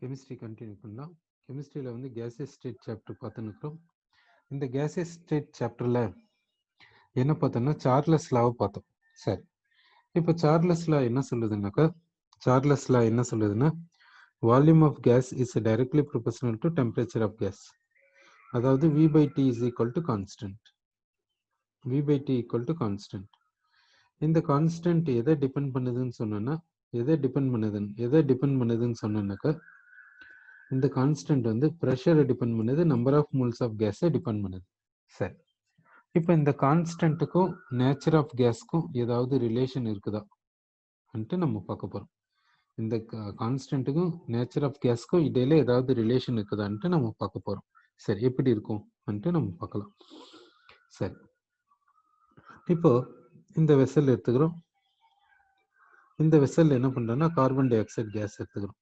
Chemistry continue பண்ணலாம். கெமிஸ்ட்ரியில் வந்து gaseous state chapter பார்த்துன்னு இருக்கிறோம். இந்த கேசியஸ் ஸ்டேட் சாப்டரில் என்ன பார்த்தோம்னா சார்லஸ் லாவை பார்த்தோம். சரி, இப்போ சார்லஸ் லா என்ன சொல்லுதுன்னாக்கா, சார்லஸ் லா என்ன சொல்லுதுன்னா, volume of gas is directly proportional to temperature of gas. அதாவது V by T is equal to constant. V by T equal to constant. இந்த கான்ஸ்டன்ட் எதை டிபெண்ட் பண்ணுதுன்னு சொன்னோன்னா, எதை டிபெண்ட் பண்ணுதுன்னு சொன்னோன்னாக்கா, இந்த கான்ஸ்டன்ட் வந்து ப்ரெஷரை டிபெண்ட் பண்ணுது, நம்பர் ஆஃப் மோல்ஸ் ஆஃப் கேஸை டிபெண்ட் பண்ணுது. சரி, இப்போ இந்த கான்ஸ்டன்ட்டுக்கும் நேச்சர் ஆஃப் கேஸ்க்கும் ஏதாவது ரிலேஷன் இருக்குதா நம்ம பார்க்க போகிறோம். இந்த கான்ஸ்டன்ட்டுக்கும் நேச்சர் ஆஃப் கேஸ்க்கும் இடையில ஏதாவது ரிலேஷன் இருக்குதான்ட்டு நம்ம பார்க்க போகிறோம். சரி, எப்படி இருக்கும் நம்ம பார்க்கலாம். சரி, இப்போ இந்த வெசல் எடுத்துக்கிறோம். இந்த வெசல்ல என்ன பண்றோம்னா கார்பன் டை ஆக்சைடு கேஸ் எடுத்துக்கிறோம்.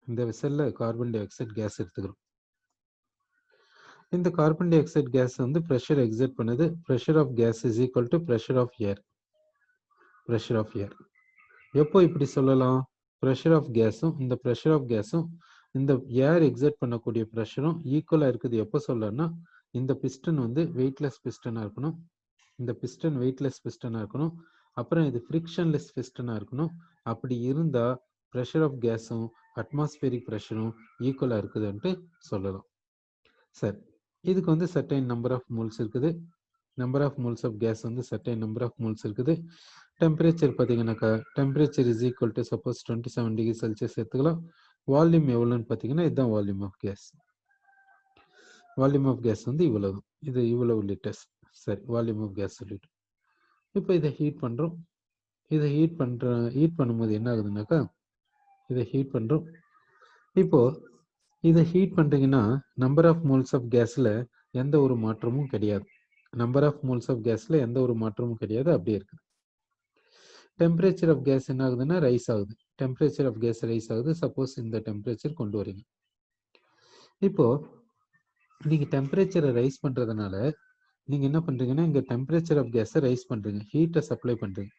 இந்த வெசல்ல கார்பன் டை ஆக்சைடு கேஸ் எடுத்துக்கிறோம். இந்த கார்பன் டை ஆக்சைடு கேஸ் வந்து ப்ரெஷர் எக்ஸர்ட் பண்ணுது. Pressure of gas is equal to pressure of air. Pressure of air எப்போ இப்படி சொல்லலாம்? ப்ரெஷர் ஆஃப் கேஸும் இந்த ப்ரெஷர் ஆஃப் கேஸும் இந்த ஏர் எக்ஸர்ட் பண்ணக்கூடிய ப்ரெஷரும் ஈக்குவலாக இருக்குது. எப்போ சொல்லலாம்னா, இந்த பிஸ்டன் வந்து வெயிட்லெஸ் பிஸ்டனாக இருக்கணும், இந்த பிஸ்டன் வெயிட்லெஸ் பிஸ்டனாக இருக்கணும், அப்புறம் இது ஃப்ரிக்ஷன்லெஸ் பிஸ்டனாக இருக்கணும். அப்படி இருந்தால் ப்ரெஷர் ஆஃப் கேஸும் அட்மாஸ்பியரிக் ப்ரெஷரும் ஈக்குவலாக இருக்குதுன்ட்டு சொல்லலாம். சரி, இதுக்கு வந்து சர்டைன் நம்பர் ஆஃப் மோல்ஸ் இருக்குது. Number of moles of gas வந்து சர்டைன் நம்பர் ஆஃப் மோல்ஸ் இருக்குது. டெம்பரேச்சர் பார்த்தீங்கன்னாக்கா, temperature is equal to suppose 27 degree Celsius எடுத்துக்கலாம். வால்யூம் எவ்வளோன்னு பார்த்தீங்கன்னா, இதுதான் volume of gas. Volume of gas வந்து இவ்வளவு, இது இவ்வளவு லிட்டர்ஸ். சரி, வால்யூம் ஆஃப் கேஸ் சொல்லிட்டு இப்போ இதை ஹீட் பண்ணுறோம். இதை ஹீட் பண்ணும்போது என்ன ஆகுதுன்னாக்கா, இதை ஹீட் பண்ணுறோம். இப்போ இதை ஹீட் பண்ணுறீங்கன்னா நம்பர் ஆஃப் மோல்ஸ் ஆஃப் கேஸில் எந்த ஒரு மாற்றமும் கிடையாது. நம்பர் ஆஃப் மோல்ஸ் ஆஃப் கேஸில் எந்த ஒரு மாற்றமும் கிடையாது, அப்படியே இருக்குது. டெம்பரேச்சர் ஆஃப் கேஸ் என்ன ஆகுதுன்னா ரைஸ் ஆகுது. டெம்பரேச்சர் ஆஃப் கேஸ் ரைஸ் ஆகுது. சப்போஸ் இந்த டெம்பரேச்சர் கொண்டு வரீங்க. இப்போ நீங்கள் டெம்பரேச்சரை ரைஸ் பண்ணுறதுனால நீங்கள் என்ன பண்ணுறீங்கன்னா, இங்கே டெம்பரேச்சர் ஆஃப் கேஸை ரைஸ் பண்ணுறீங்க, ஹீட்டை சப்ளை பண்ணுறீங்க.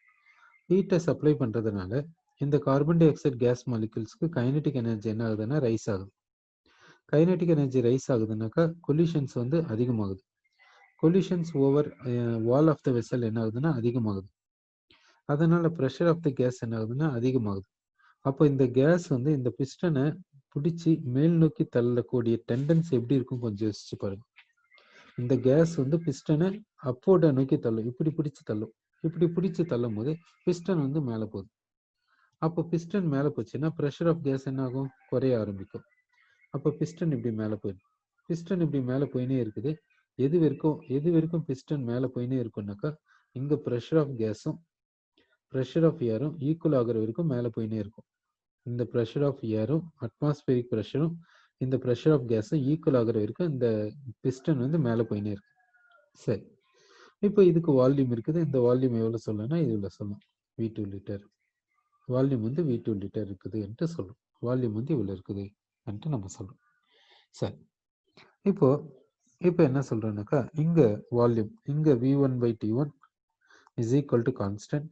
ஹீட்டை சப்ளை பண்ணுறதுனால இந்த கார்பன் டை ஆக்சைடு கேஸ் மாலிகுல்ஸ்க்கு கைனடிக் எனர்ஜி என்ன ஆகுதுன்னா ரைஸ் ஆகுது. கைனடிக் எனர்ஜி ரைஸ் ஆகுதுனாக்கா கொலிஷன்ஸ் வந்து அதிகமாகுது. Collisions over wall of the vessel என்ன ஆகுதுன்னா அதிகமாகுது. அதனால ப்ரெஷர் ஆஃப் த கேஸ் என்ன ஆகுதுன்னா அதிகமாகுது. அப்போ இந்த கேஸ் வந்து இந்த பிஸ்டனை பிடிச்சி மேல் நோக்கி தள்ளக்கூடிய டெண்டன்ஸ் எப்படி இருக்கும் கொஞ்சம் யோசிச்சு பாருங்க. இந்த கேஸ் வந்து பிஸ்டனை அப்போர்டை நோக்கி தள்ளும், இப்படி பிடிச்சி தள்ளும். இப்படி பிடிச்சி தள்ளும் போது பிஸ்டன் வந்து மேலே போகுது. அப்போ பிஸ்டன் மேலே போச்சுன்னா ப்ரெஷர் ஆஃப் கேஸ் என்ன ஆகும்? குறைய ஆரம்பிக்கும். அப்போ பிஸ்டன் இப்படி மேலே போயிடும். பிஸ்டன் இப்படி மேலே போயினே இருக்குது. எது வரைக்கும் பிஸ்டன் மேலே போயினே இருக்கும்னாக்கா, இங்கே ப்ரெஷர் ஆஃப் கேஸும் ப்ரெஷர் ஆஃப் ஏரும் ஈக்குவல் ஆகிற வரைக்கும் மேலே போயினே இருக்கும். இந்த ப்ரெஷர் ஆஃப் ஏரும் அட்மாஸ்பியரிக் ப்ரெஷரும் இந்த ப்ரெஷர் ஆஃப் கேஸும் ஈக்குவல் ஆகிற வரைக்கும் இந்த பிஸ்டன் வந்து மேலே போயினே இருக்கு. சரி, இப்போ இதுக்கு வால்யூம் இருக்குது. இந்த வால்யூம் எவ்வளோ சொல்லணும்னா இவ்வளோ சொல்லணும், V2 லிட்டர். வால்யூம் வந்து V2 லிட்டர் இருக்குது என்று சொல்லும். வால்யூம் வந்து இவ்வளோ இருக்குது என்று நம்ம சொல்றோம். சரி, இப்போ என்ன சொல்றோம்னாக்கா, இங்க வால்யூம் இங்க V1/T1 is equal to constant.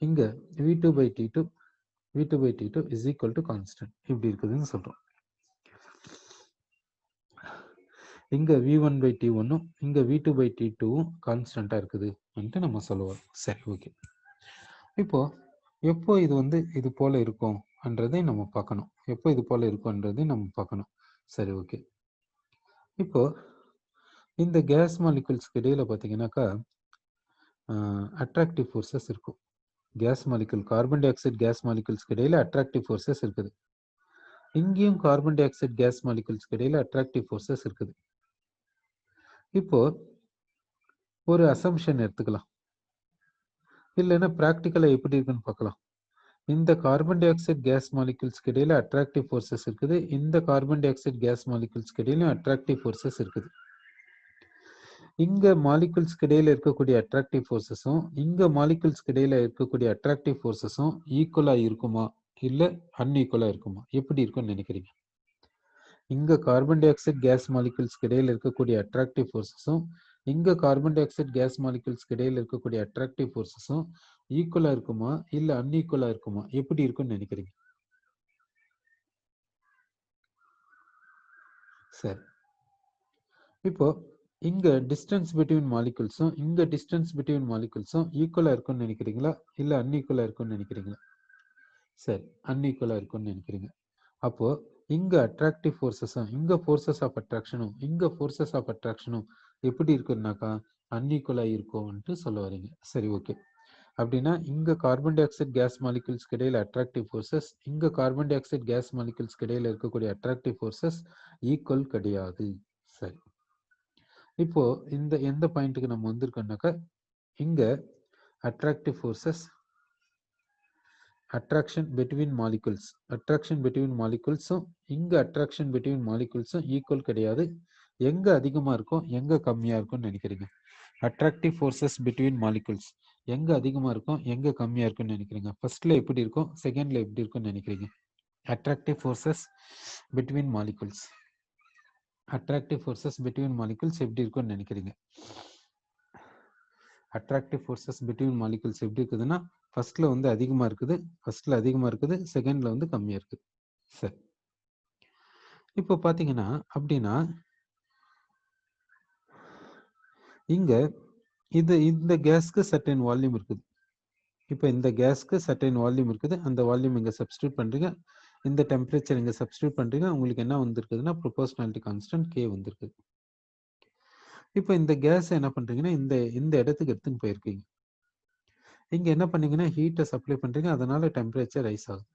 இங்க V2/T2 is equal to constant. இப்படி இருக்குதுன்னு சொல்றோம். இங்க V1/T1 இங்க V2/T2 கான்ஸ்டன்டா இருக்குது நம்ம சொல்லுவோம். சரி, ஓகே. இப்போ எப்போ இது வந்து இது போல இருக்கும்ன்றதை நம்ம பார்க்கணும். எப்போ இது போல இருக்கும்ன்றதை நம்ம பார்க்கணும். சரி, ஓகே. இப்போ இந்த கேஸ் மாலிகுல்ஸ்க்கு இடையில பார்த்தீங்கன்னாக்கா அட்ராக்டிவ் ஃபோர்ஸஸ் இருக்கும். Gas molecule carbon dioxide gas மாலிகுல்ஸ்க்கு இடையில அட்ராக்டிவ் ஃபோர்ஸஸ் இருக்குது. இங்கேயும் கார்பன் டை ஆக்சைடு கேஸ் மாலிகுல்ஸ்க்கு இடையில அட்ராக்டிவ் ஃபோர்ஸஸ் இருக்குது. இப்போ ஒரு அசம்ஷன் எடுத்துக்கலாம், இல்லைன்னா ப்ராக்டிக்கலா எப்படி இருக்குன்னு பார்க்கலாம். இந்த கார்பன் டை ஆக்சைடு கேஸ் மாலிகுல்ஸ்க்கு இடையில அட்ராக்டிவ் ஃபோர்ஸஸ் இருக்குது. இந்த கார்பன் டை ஆக்சைடு கேஸ் மாலிகுல்ஸ்க்கு இடையிலும் அட்ராக்டிவ் ஃபோர்ஸஸ் இருக்குது. இங்க மாலிகுல்ஸ்க்கு இடையில இருக்கக்கூடிய அட்ராக்டிவ் ஃபோர்ஸஸும் இங்க மாலிகுல்ஸ்க்கு இடையில இருக்கக்கூடிய அட்ராக்டிவ் ஃபோர்ஸஸும் ஈக்குவலா இருக்குமா இல்ல அன்ஈக்குவலா இருக்குமா? எப்படி இருக்கும்னு நினைக்கிறீங்க? இங்க கார்பன் டை ஆக்சைடு கேஸ் மாலிகுல்ஸ்க்கு இடையில இருக்கக்கூடிய அட்ராக்டிவ் ஃபோர்ஸஸும் இங்க கார்பன் டை ஆக்சைடு கேஸ் மாலிகுல்ஸ்க்கு இடையில இருக்கக்கூடிய அட்ராக்டிவ் ஃபோர்ஸஸும் ஈக்குவலா இருக்குமா இல்ல அன்ஈக்குவலா இருக்குமா? எப்படி இருக்கும்னு நினைக்கிறீங்க? சரி, இப்போ இங்க டிஸ்டன்ஸ் பிட்வீன் மாலிகுல்ஸும் இங்க டிஸ்டன்ஸ் பிட்வீன் மாலிகுல்ஸும் ஈக்குவலா இருக்கும்னு நினைக்கிறீங்களா இல்ல அன்ஈக்குவலா இருக்கும்னு நினைக்கிறீங்களா? சரி, அன்ஈக்குவலா இருக்கும்னு நினைக்கிறீங்க. அப்போ இங்க அட்ராக்டிவ் ஃபோர்ஸஸும் இங்க ஃபோர்ஸஸ் ஆஃப் அட்ராக்ஷனும் இங்க ஃபோர்ஸஸ் ஆஃப் அட்ராக்ஷனும் எப்படி இருக்குன்னாக்கா அன்ஈக்குவலா இருக்கும்ன்ட்டு சொல்ல வரீங்க. சரி, ஓகே. அப்படின்னா இங்க கார்பன் டை ஆக்சைடு கேஸ் மாலிகுல்ஸ்க்கு இடையில அட்ராக்டிவ் ஃபோர்ஸஸ் இங்க கார்பன் டை ஆக்சைடு கேஸ் மாலிகுல்ஸ்க்கு இடையில இருக்கக்கூடிய அட்ராக்டிவ் ஃபோர்ஸஸ் ஈக்குவல் கிடையாது. சரி, இப்போ இந்த எந்த பாயிண்ட்டுக்கு நம்ம வந்திருக்கோம்னாக்கா இங்க அட்ராக்டிவ் ஃபோர்ஸஸ் அட்ராக்ஷன் பிட்வீன் மாலிகுல்ஸும் இங்க அட்ராக்ஷன் பிட்வீன் மாலிகுல்ஸும் ஈக்குவல் கிடையாது. எங்க அதிகமா இருக்கும் எங்க கம்மியா இருக்கும்னு நினைக்கிறீங்க? அட்ராக்டிவ் ஃபோர்ஸஸ் பிட்வீன் மாலிகுல்ஸ் எங்க அதிகமா இருக்கும் எங்க கம்மியா இருக்கும்னு நினைக்கிறீங்க? ஃபர்ஸ்ட்ல எப்படி இருக்கும் செகண்ட்ல எப்படி இருக்கும்னு நினைக்கிறீங்க? அட்ராக்டிவ் ஃபோர்ஸஸ் பிட்வீன் மாலிகுல்ஸ் எப்படி இருக்கும்னு நினைக்கிறீங்க? அட்ராக்டிவ் ஃபோர்ஸஸ் பிட்வீன் மாலிகுல்ஸ் எப்படி இருக்குதுன்னா ஃபர்ஸ்ட்ல வந்து அதிகமா இருக்குது, செகண்ட்ல வந்து கம்மியா இருக்குது. சரி, இப்போ பாத்தீங்கன்னா அப்படின்னா இங்க இந்த கேஸ்க்கு சர்டைன் வால்யூம் இருக்குது. இப்போ இந்த கேஸ்க்கு சர்டைன் வால்யூம் இருக்குது. அந்த வால்யூம் இங்க சப்ஸ்டியூட் பண்றீங்க, இந்த டெம்பரேச்சர் இங்க சப்ஸ்டியூட் பண்றீங்க, உங்களுக்கு என்ன வந்திருக்குதுன்னா ப்ரொபோர்ஷனாலிட்டி கான்ஸ்டன்ட் K வந்திருக்குது. இப்போ இந்த கேஸ் என்ன பண்றீங்கன்னா இந்த இடத்துக்கு எடுத்துன்னு போயிருக்கீங்க. இங்க என்ன பண்ணீங்கன்னா ஹீட்டை சப்ளை பண்றீங்க, அதனால டெம்பரேச்சர் ரைஸ் ஆகுது.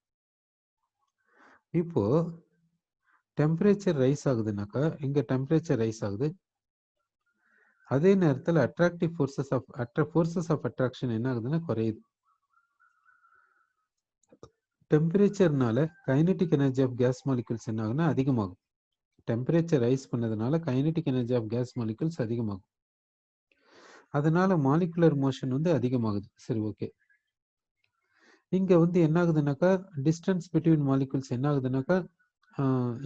இப்போ டெம்பரேச்சர் ரைஸ் ஆகுதுனாக்கா இங்க டெம்பரேச்சர் ரைஸ் ஆகுது. அதே நேரத்தில் அட்ராக்டிவ் ஃபோர்ஸஸ் ஆஃப் அட்ராக்ஷன் என்ன ஆகுதுன்னா குறையுது. டெம்பரேச்சர்னால kinetic energy of gas molecules என்ன ஆகுதுன்னா அதிகமாகும். டெம்பரேச்சர் ரைஸ் பண்ணதுனால kinetic energy of gas molecules அதிகமாகும். அதனால மாலிகுலர் மோஷன் வந்து அதிகமாகுது. சரி, ஓகே. இங்க வந்து என்ன ஆகுதுனாக்கா டிஸ்டன்ஸ் பிட்வீன் மாலிகுல்ஸ் என்ன ஆகுதுனாக்கா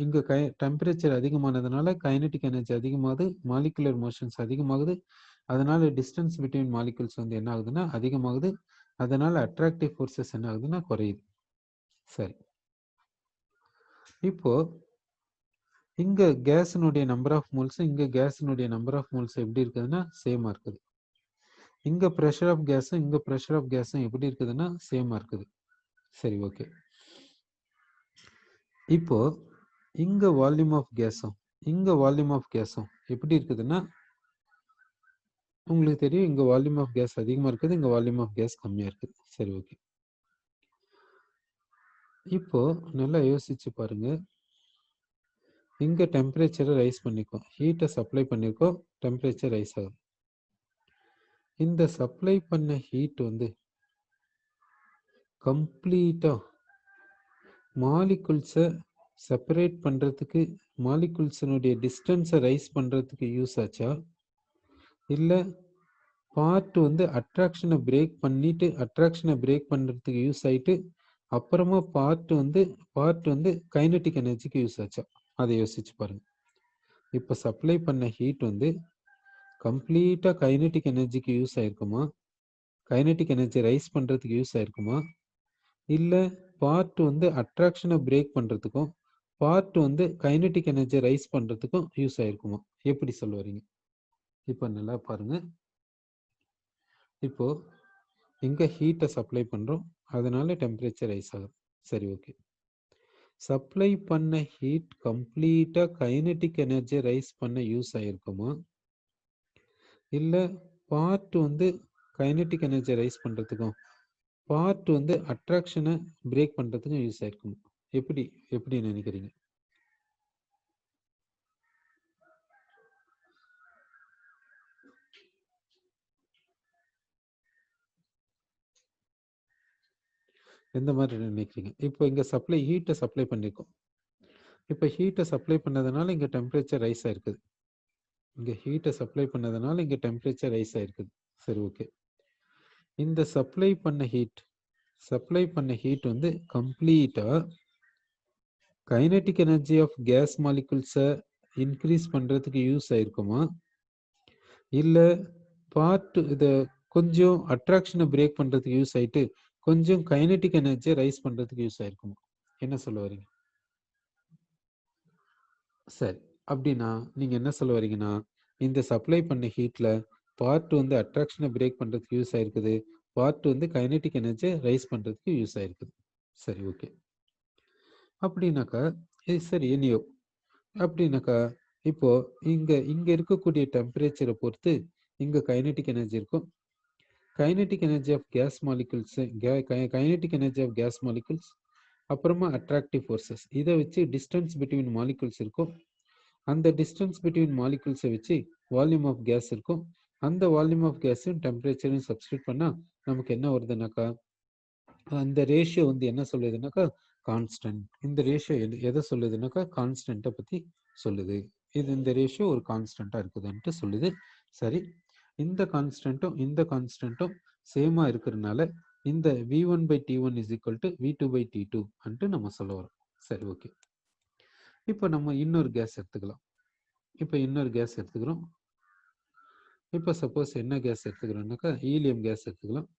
இங்க டெம்பரேச்சர் அதிகமானதுனால கைனடிக் எனர்ஜி அதிகமாகுது, மாலிகுலர் மோஷன்ஸ் அதிகமாகுது. அதனால டிஸ்டன்ஸ் பிட்வீன் மாலிகுல்ஸ் வந்து என்ன ஆகுதுன்னா அதிகமாகுது. அதனால அட்ராக்டிவ் ஃபோர்ஸஸ் என்ன ஆகுதுன்னா குறையுது. சரி, இப்போ இங்க கேஸினுடைய நம்பர் ஆஃப் மோல்ஸ் இங்க கேஸினுடைய நம்பர் ஆஃப் மோல்ஸ் எப்படி இருக்குதுன்னா சேமா இருக்குது. இங்க பிரஷர் ஆஃப் கேஸும் இங்க பிரஷர் ஆஃப் கேஸும் எப்படி இருக்குதுன்னா சேமா இருக்குது. சரி, ஓகே. இப்போ இங்க வால்யூம் ஆஃப் கேஸும் இங்க வால்யூம் ஆஃப் கேஸும் எப்படி இருக்குதுன்னா உங்களுக்கு தெரியும், இங்க வால்யூம் ஆஃப் கேஸ் அதிகமா இருக்குது, இங்க வால்யூம் ஆஃப் கேஸ் கம்மியா இருக்குது. சரி, ஓகே. இப்போ நல்லா யோசிச்சு பாருங்க. இங்க டெம்பரேச்சரை ரைஸ் பண்ணிக்கோ, ஹீட்டை சப்ளை பண்ணிருக்கோ, டெம்பரேச்சர் ரைஸ் ஆகுது. இந்த சப்ளை பண்ண ஹீட் வந்து கம்ப்ளீட்டா மாலிகுல்ஸை செப்பரேட் பண்றதுக்கு மாலிகுல்ஸினுடைய டிஸ்டன்ஸை ரைஸ் பண்றதுக்கு யூஸ் ஆச்சா இல்லை பார்ட் வந்து அட்ராக்ஷனை பிரேக் பண்றதுக்கு யூஸ் ஆயிட்டு அப்புறமா பார்ட் வந்து கைனடிக் எனர்ஜிக்கு யூஸ் ஆச்சா? அதை யோசிச்சு பாருங்க. இப்போ சப்ளை பண்ண ஹீட் வந்து கம்ப்ளீட்டா கைனடிக் எனர்ஜிக்கு யூஸ் ஆயிருக்குமா, கைனடிக் எனர்ஜி ரைஸ் பண்றதுக்கு யூஸ் ஆயிருக்குமா, இல்ல பார்ட் வந்து அட்ராக்ஷனை பிரேக் பண்றதுக்கும் பார்ட் வந்து கைனடிக் எனர்ஜி ரைஸ் பண்றதுக்கும் யூஸ் ஆயிருக்குமா? எப்படி சொல்ல வரீங்க? இப்போ நல்லா பாருங்க. இப்போ இங்க ஹீட்டை சப்ளை பண்றோம், அதனால டெம்பரேச்சர் ரைஸ் ஆகுது. சரி, ஓகே. சப்ளை பண்ண ஹீட் கம்ப்ளீட்டா கைனடிக் எனர்ஜி ரைஸ் பண்ண யூஸ் ஆயிருக்குமா, இல்ல பார்ட் வந்து கைனடிக் எனர்ஜி ரைஸ் பண்றதுக்கும் பார்ட் வந்து அட்ராக்ஷனை பிரேக் பண்றதுக்கும் யூஸ் ஆயிருக்குமா? எப்படி நினைக்கிறீங்க? எந்த மாதிரி நினைக்கிறீங்க? இப்போ இங்க ஹீட்டை சப்ளை பண்ணிருக்கோம். இப்போ ஹீட்டை சப்ளை பண்ணதுனால இங்க டெம்பரேச்சர் ரைஸ் ஆயிருக்குது. இங்க ஹீட்டை சப்ளை பண்ணதுனால இங்க டெம்பரேச்சர் ரைஸ் ஆயிருக்குது. சரி, ஓகே. இந்த சப்ளை பண்ண ஹீட் வந்து கம்ப்ளீட்டா கைனடிக் எனர்ஜி ஆஃப் கேஸ் மாலிகுல்ஸை இன்க்ரீஸ் பண்றதுக்கு யூஸ் ஆயிருக்குமா, இல்ல பார்ட் இத கொஞ்சம் அட்ராக்ஷனை பிரேக் பண்றதுக்கு யூஸ் ஆயிட்டு கொஞ்சம் கைனடிக் எனர்ஜியை ரைஸ் பண்றதுக்கு யூஸ் ஆயிருக்குமா? என்ன சொல்ல வரீங்க? சரி, அப்படின்னா நீங்க என்ன சொல்ல வரீங்கன்னா, இந்த சப்ளை பண்ண ஹீட்ல பார்ட் வந்து அட்ராக்ஷனை பிரேக் பண்றதுக்கு யூஸ் ஆயிருக்குது, பார்ட் வந்து கைனெட்டிக் எனர்ஜியை ரைஸ் பண்றதுக்கு யூஸ் ஆயிருக்குது. சரி, ஓகே. அப்படின்னாக்கா இது சரி எனியோ அப்படின்னாக்கா இப்போ இங்க இங்க இருக்கக்கூடிய டெம்பரேச்சரை பொறுத்து இங்க கைனெட்டிக் எனர்ஜி இருக்கும். Kinetic energy of gas molecules, kinetic energy of gas molecules, அப்புறமா அட்ராக்டிவ் ஃபோர்ஸஸ், இதை வச்சு டிஸ்டன்ஸ் பிட்வீன் மாலிகுல்ஸ் இருக்கும். அந்த டிஸ்டன்ஸ் பிட்வீன் மாலிகுல்ஸை வச்சு வால்யூம் ஆஃப் கேஸ் இருக்கும். அந்த வால்யூம் ஆஃப் கேஸையும் டெம்பரேச்சரையும் சப்ஸ்டியூட் பண்ணா நமக்கு என்ன வருதுனாக்கா, அந்த ரேஷியோ வந்து என்ன சொல்லுதுனாக்கா கான்ஸ்டன்ட். இந்த ரேஷியோ எதை சொல்லுதுனாக்கா கான்ஸ்டன்ட்டை பத்தி சொல்லுது. இந்த ரேஷியோ ஒரு கான்ஸ்டன்டா இருக்குதுன்ட்டு சொல்லுது. சரி, இந்த கான்ஸ்டன்ட்டும் சேமா இருக்கிறதுனால இந்த v1/t1 is equal to v2/t2 and நம்ம சொல்ல வரோம். சரி, ஓகே. இப்போ நம்ம இன்னொரு கேஸ் எடுத்துக்கிறோம். இப்போ சப்போஸ் என்ன கேஸ் எடுத்துக்கிறோம்னாக்கா ஹீலியம் கேஸ் எடுத்துக்கலாம்.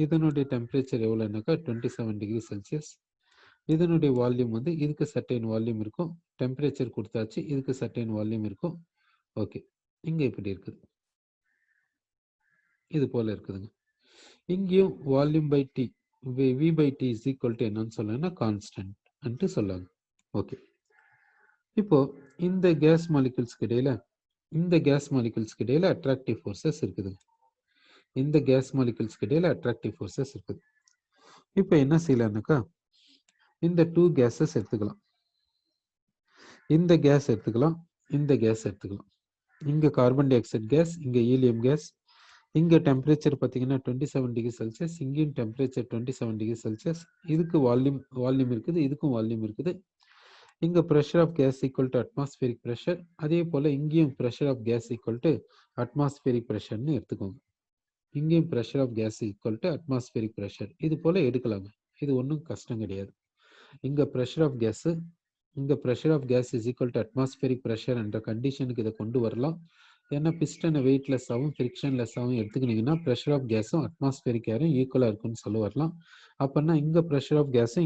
இதனுடைய டெம்பரேச்சர் எவ்வளோனாக்கா 27 டிகிரி செல்சியஸ். இதனுடைய வால்யூம் வந்து இதுக்கு சர்டைன் வால்யூம் இருக்கும். டெம்பரேச்சர் கொடுத்தாச்சு, இதுக்கு சர்டைன் வால்யூம் இருக்கும். ஓகே, இங்க இப்படி இருக்குது, இது போல இருக்குதுங்க. இங்கேயும் volume by T, v/t is equal to என்னன்னு சொல்லணும்னா கான்ஸ்டன்ட் அன்ட்டு சொல்லாங்க. ஓகே, இப்போ இந்த கேஸ் மாலிகுல்ஸ்க்கு இடையில அட்ராக்டிவ் ஃபோர்ஸஸ் இருக்குது. இப்போ என்ன செய்யலாம்னாக்கா இந்த டூ கேஸஸ் எடுத்துக்கலாம். இந்த கேஸ் எடுத்துக்கலாம். இங்க கார்பன் டை ஆக்சைடு கேஸ், இங்க ஹீலியம் கேஸ். இங்க டெம்பரேச்சர் பார்த்தீங்கன்னா 27 டிகிரி செல்சியஸ், இங்கேயும் டெம்பரேச்சர் 27 டிகிரி செல்சியஸ். இதுக்கு வால்யூம் இருக்குது, இதுக்கும் வால்யூம் இருக்குது. இங்க pressure of gas equal to atmospheric pressure. அதே போல இங்கேயும் pressure of gas equal to atmospheric pressure ன்னு எடுத்துக்கோங்க. இங்கேயும் pressure of gas equal to atmospheric pressure. இது போல எடுக்கலாங்க, இது ஒன்றும் கஷ்டம் கிடையாது. இங்க pressure of gas is equal to atmospheric pressure என்ற கண்டிஷனுக்கு இதை கொண்டு வரலாம். ஏன்னா பிஸ்டனை வெயிட்லெஸ்ஸாகவும் ஃப்ரிக்ஷன்லெஸ்ஸாகவும் எடுத்துக்கினீங்கன்னா ப்ரெஷர் ஆஃப் கேஸும் அட்மாஸ்பியரிக் ஏரும் ஈக்குவலாக இருக்குன்னு சொல்ல வரலாம். அப்போனா இங்கே ப்ரெஷர் ஆஃப் கேஸும்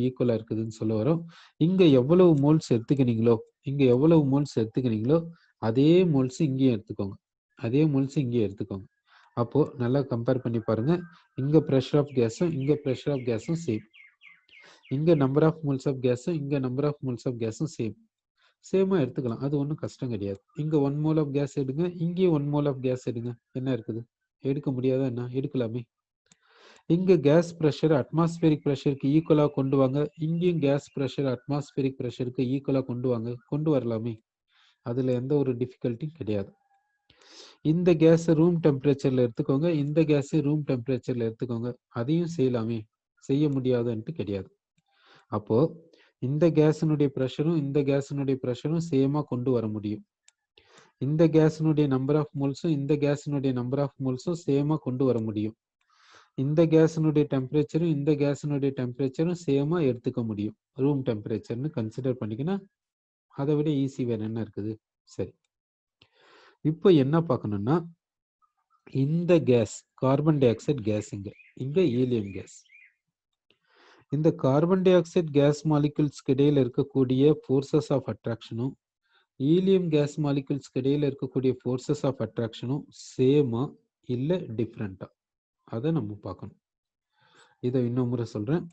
ஈக்குவலாக இருக்குதுன்னு சொல்ல வரோம். இங்கே எவ்வளவு மோல்ஸ் எடுத்துக்கினீங்களோ அதே மோல்ஸ் இங்கேயும் எடுத்துக்கோங்க. அப்போ நல்லா கம்பேர் பண்ணி பாருங்க. இங்க ப்ரெஷர் ஆஃப் கேஸும் சேம். இங்க நம்பர் ஆஃப் மோல்ஸ் ஆஃப் கேஸும் சேமா எடுத்துக்கலாம், அது ஒன்றும் கஷ்டம் கிடையாது. இங்க 1 மோல் ஆஃப் கேஸ் எடுங்க, இங்கேயும் 1 மோல் ஆஃப் கேஸ் எடுங்க. என்ன இருக்குது, எடுக்க முடியாதா என்ன? எடுக்கலாமே. இங்க கேஸ் ப்ரெஷர் அட்மாஸ்பியரிக் ப்ரெஷருக்கு ஈக்குவலா கொண்டு வாங்க, இங்கேயும் கேஸ் ப்ரெஷர் அட்மாஸ்பியரிக் ப்ரெஷருக்கு ஈக்குவலா கொண்டு வரலாமே. அதுல எந்த ஒரு டிஃபிகல்ட்டியும் கிடையாது. இந்த கேஸ் ரூம் டெம்பரேச்சர்ல எடுத்துக்கோங்க, இந்த கேஸ் ரூம் டெம்பரேச்சர்ல எடுத்துக்கோங்க, அதையும் செய்யலாமே. செய்ய முடியாதுன்ட்டு கிடையாது. அப்போ இந்த கேஸினுடைய ப்ரெஷரும் சேமா கொண்டு வர முடியும். இந்த கேஸினுடைய நம்பர் ஆஃப் மோல்ஸும் சேமா கொண்டு வர முடியும். இந்த கேஸினுடைய டெம்பரேச்சரும் சேமா எடுத்துக்க முடியும். ரூம் டெம்பரேச்சர்னு கன்சிடர் பண்ணிக்கினா அதை விட ஈஸி வேற என்ன இருக்குது. சரி, இப்போ என்ன பார்க்கணும்னா இந்த gas carbon dioxide gas, இங்க ஹீலியம் கேஸ். இந்த கார்பன் டை ஆக்சைடு கேஸ் மாலிகுல்ஸ்க்கு இடையில இருக்கக்கூடிய ஃபோர்ஸஸ் ஆஃப் அட்ராக்ஷனும் ஹீலியம் கேஸ் மாலிகுல்ஸ்க்கு இடையில இருக்கக்கூடிய ஃபோர்ஸஸ் ஆஃப் அட்ராக்ஷனும் சேமா இல்லை டிஃப்ரெண்டா, அதை நம்ம பார்க்கணும். இதை இன்னும் முறை சொல்றேன்.